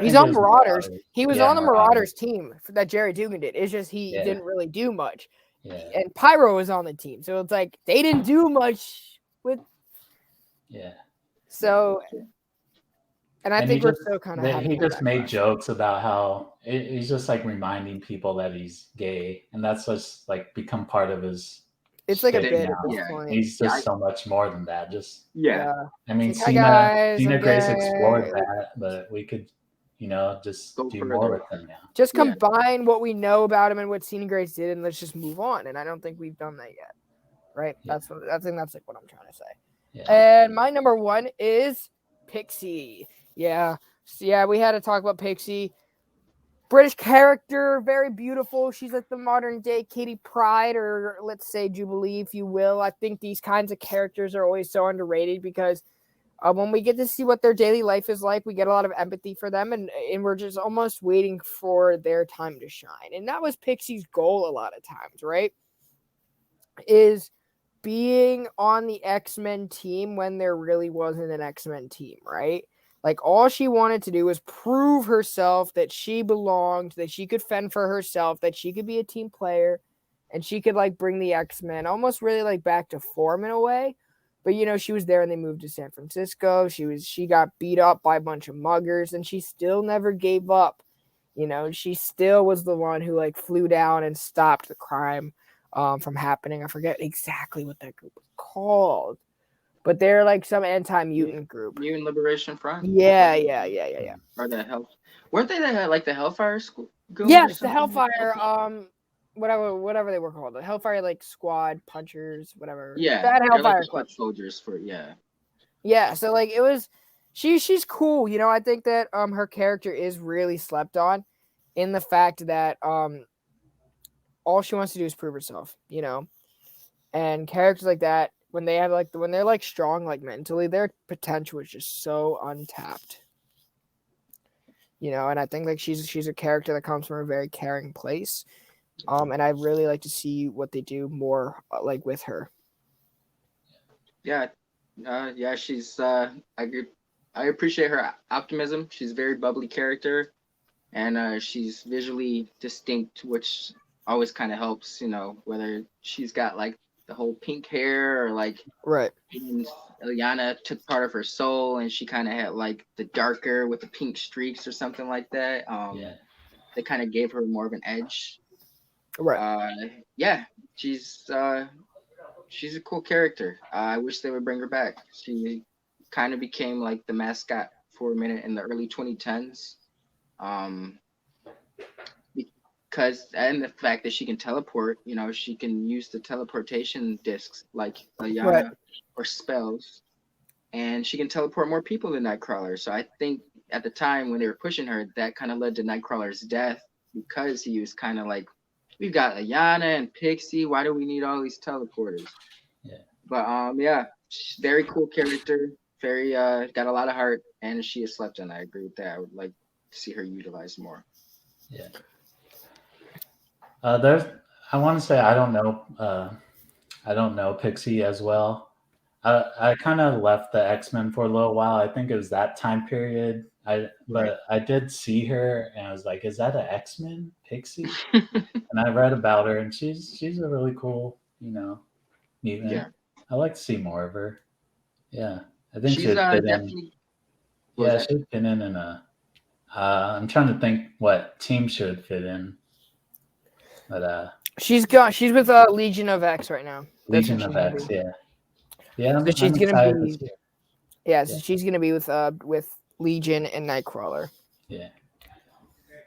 He's on Marauders. He was on the Marauders team that Jerry Dugan did. It's just he didn't really do much. Yeah. And Pyro was on the team, so it's like they didn't do much with. Yeah. So. And I think we're still kind of. He just made jokes about how he's just like reminding people that he's gay, and that's just like become part of his. It's like a bit at this point. He's just so much more than that. Just I mean, like, Cena Grace explored that, but we could, just do more with him now. Just combine what we know about him and what Cena Grace did, and let's just move on. And I don't think we've done that yet, right? Yeah. I think that's like what I'm trying to say. Yeah. And my number one is Pixie. Yeah. So, we had to talk about Pixie. British character, very beautiful. She's like the modern day Kitty Pryde, or let's say Jubilee, if you will. I think these kinds of characters are always so underrated because when we get to see what their daily life is like, we get a lot of empathy for them, and we're just almost waiting for their time to shine. And that was Pixie's goal a lot of times, right? Is being on the Xmen team when there really wasn't an Xmen team, right? Like, all she wanted to do was prove herself that she belonged, that she could fend for herself, that she could be a team player, and she could, like, bring the X-Men almost really, like, back to form in a way. But, she was there and they moved to San Francisco. She got beat up by a bunch of muggers, and she still never gave up. She still was the one who, like, flew down and stopped the crime from happening. I forget exactly what that group was called. But they're like some anti-mutant group. Mutant Liberation Front? Yeah. Or the weren't they the Hellfire school? Yes, the Hellfire, whatever they were called. The Hellfire Squad, Punchers, whatever. Yeah. That Hellfire Club soldiers for Yeah, so it was she's cool, I think that her character is really slept on in the fact that all she wants to do is prove herself, And characters like that, when they have when they're strong mentally, their potential is just so untapped. And I think she's a character that comes from a very caring place. And I really like to see what they do more with her. Yeah. She's I appreciate her optimism. She's a very bubbly character, and she's visually distinct, which always kind of helps, whether she's got the whole pink hair or right. Ilyana took part of her soul and she kind of had the darker with the pink streaks or something like that. They kind of gave her more of an edge. Right. She's a cool character. I wish they would bring her back. She kind of became the mascot for a minute in the early 2010s. And the fact that she can teleport, she can use the teleportation discs like Ilyana or spells, and she can teleport more people than Nightcrawler. So I think at the time when they were pushing her, that kind of led to Nightcrawler's death, because he was kind of we've got Ilyana and Pixie, why do we need all these teleporters? Yeah. But very cool character, very got a lot of heart, and she is slept on. I agree with that. I would like to see her utilized more. Yeah. I want to say I don't know Pixie as well. I kind of left the X-Men for a little while. I think it was that time period. But I did see her and I was like, is that an X-Men Pixie? And I read about her and she's a really cool, mutant. Yeah. I'd like to see more of her. Yeah, I think She's she'd fit in. definitely. Yeah, she'd fit in a. I'm trying to think what team should fit in, but she's with Legion of X right now. Legion of X, yeah. I'm gonna excited be. to see her. Yeah, so she's gonna be with Legion and Nightcrawler. Yeah.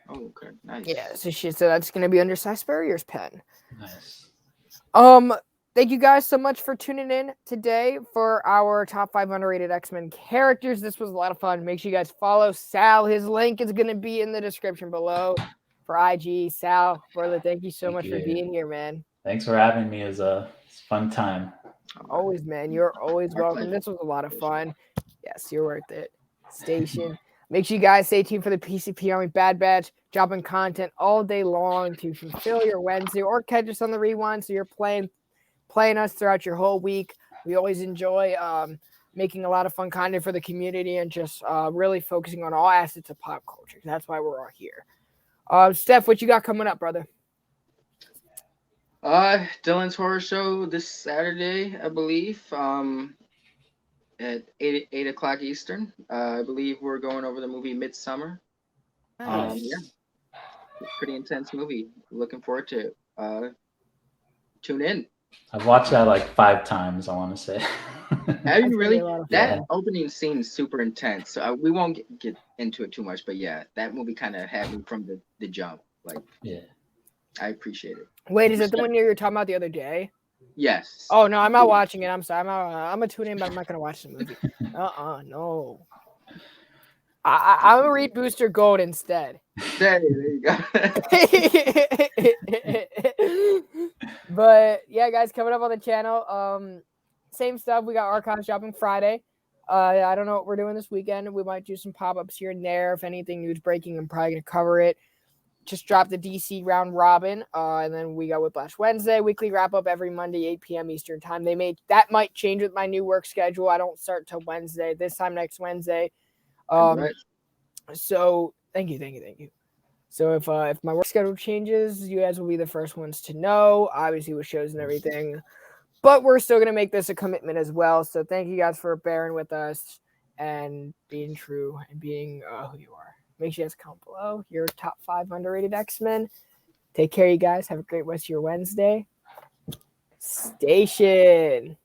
Oh, okay, nice. Yeah, so that's gonna be under Cy Spurrier's pen. Nice. Thank you guys so much for tuning in today for our top 5 underrated X-Men characters. This was a lot of fun. Make sure you guys follow Sal. His link is going to be in the description below for IG. Sal, brother, thank you so much for being here, man. Thanks for having me. It's a fun time. Always, man. You're always welcome. This was a lot of fun. Yes, you're worth it. Station. Make sure you guys stay tuned for the PCP Army Bad Batch, dropping content all day long to fulfill your Wednesday or catch us on the rewind so you're playing us throughout your whole week. We always enjoy making a lot of fun content for the community and just really focusing on all assets of pop culture. That's why we're all here. Steph, what you got coming up, brother? Dylan's Horror Show this Saturday, I believe, at 8 o'clock Eastern. I believe we're going over the movie Midsummer. Nice. Yeah, pretty intense movie. Looking forward to it. Tune in. I've watched that like 5 times, I want to say. Have you really? That opening scene is super intense. So we won't get into it too much, but yeah, that movie kind of had me from the jump. Like, yeah, I appreciate it. Wait, is it the one you were talking about the other day? Yes. Oh no, I'm not watching it. I'm sorry. I'm gonna tune in, but I'm not gonna watch the movie. No. I'm gonna read Booster Gold instead. There you go. But yeah, guys, coming up on the channel, same stuff. We got archives dropping Friday. I don't know what we're doing this weekend. We might do some pop-ups here and there. If anything news breaking, I'm probably gonna cover it. Just dropped the DC round robin, and then we got Whiplash Wednesday, weekly wrap up every Monday, 8 p.m. Eastern time. That might change with my new work schedule. I don't start till Wednesday. This time next Wednesday. Right. So thank you. So if my work schedule changes, you guys will be the first ones to know, obviously with shows and everything. But we're still gonna make this a commitment as well. So thank you guys for bearing with us and being true and being who you are. Make sure you guys comment below your top 5 underrated X-Men. Take care, you guys. Have a great rest of your Wednesday. Station.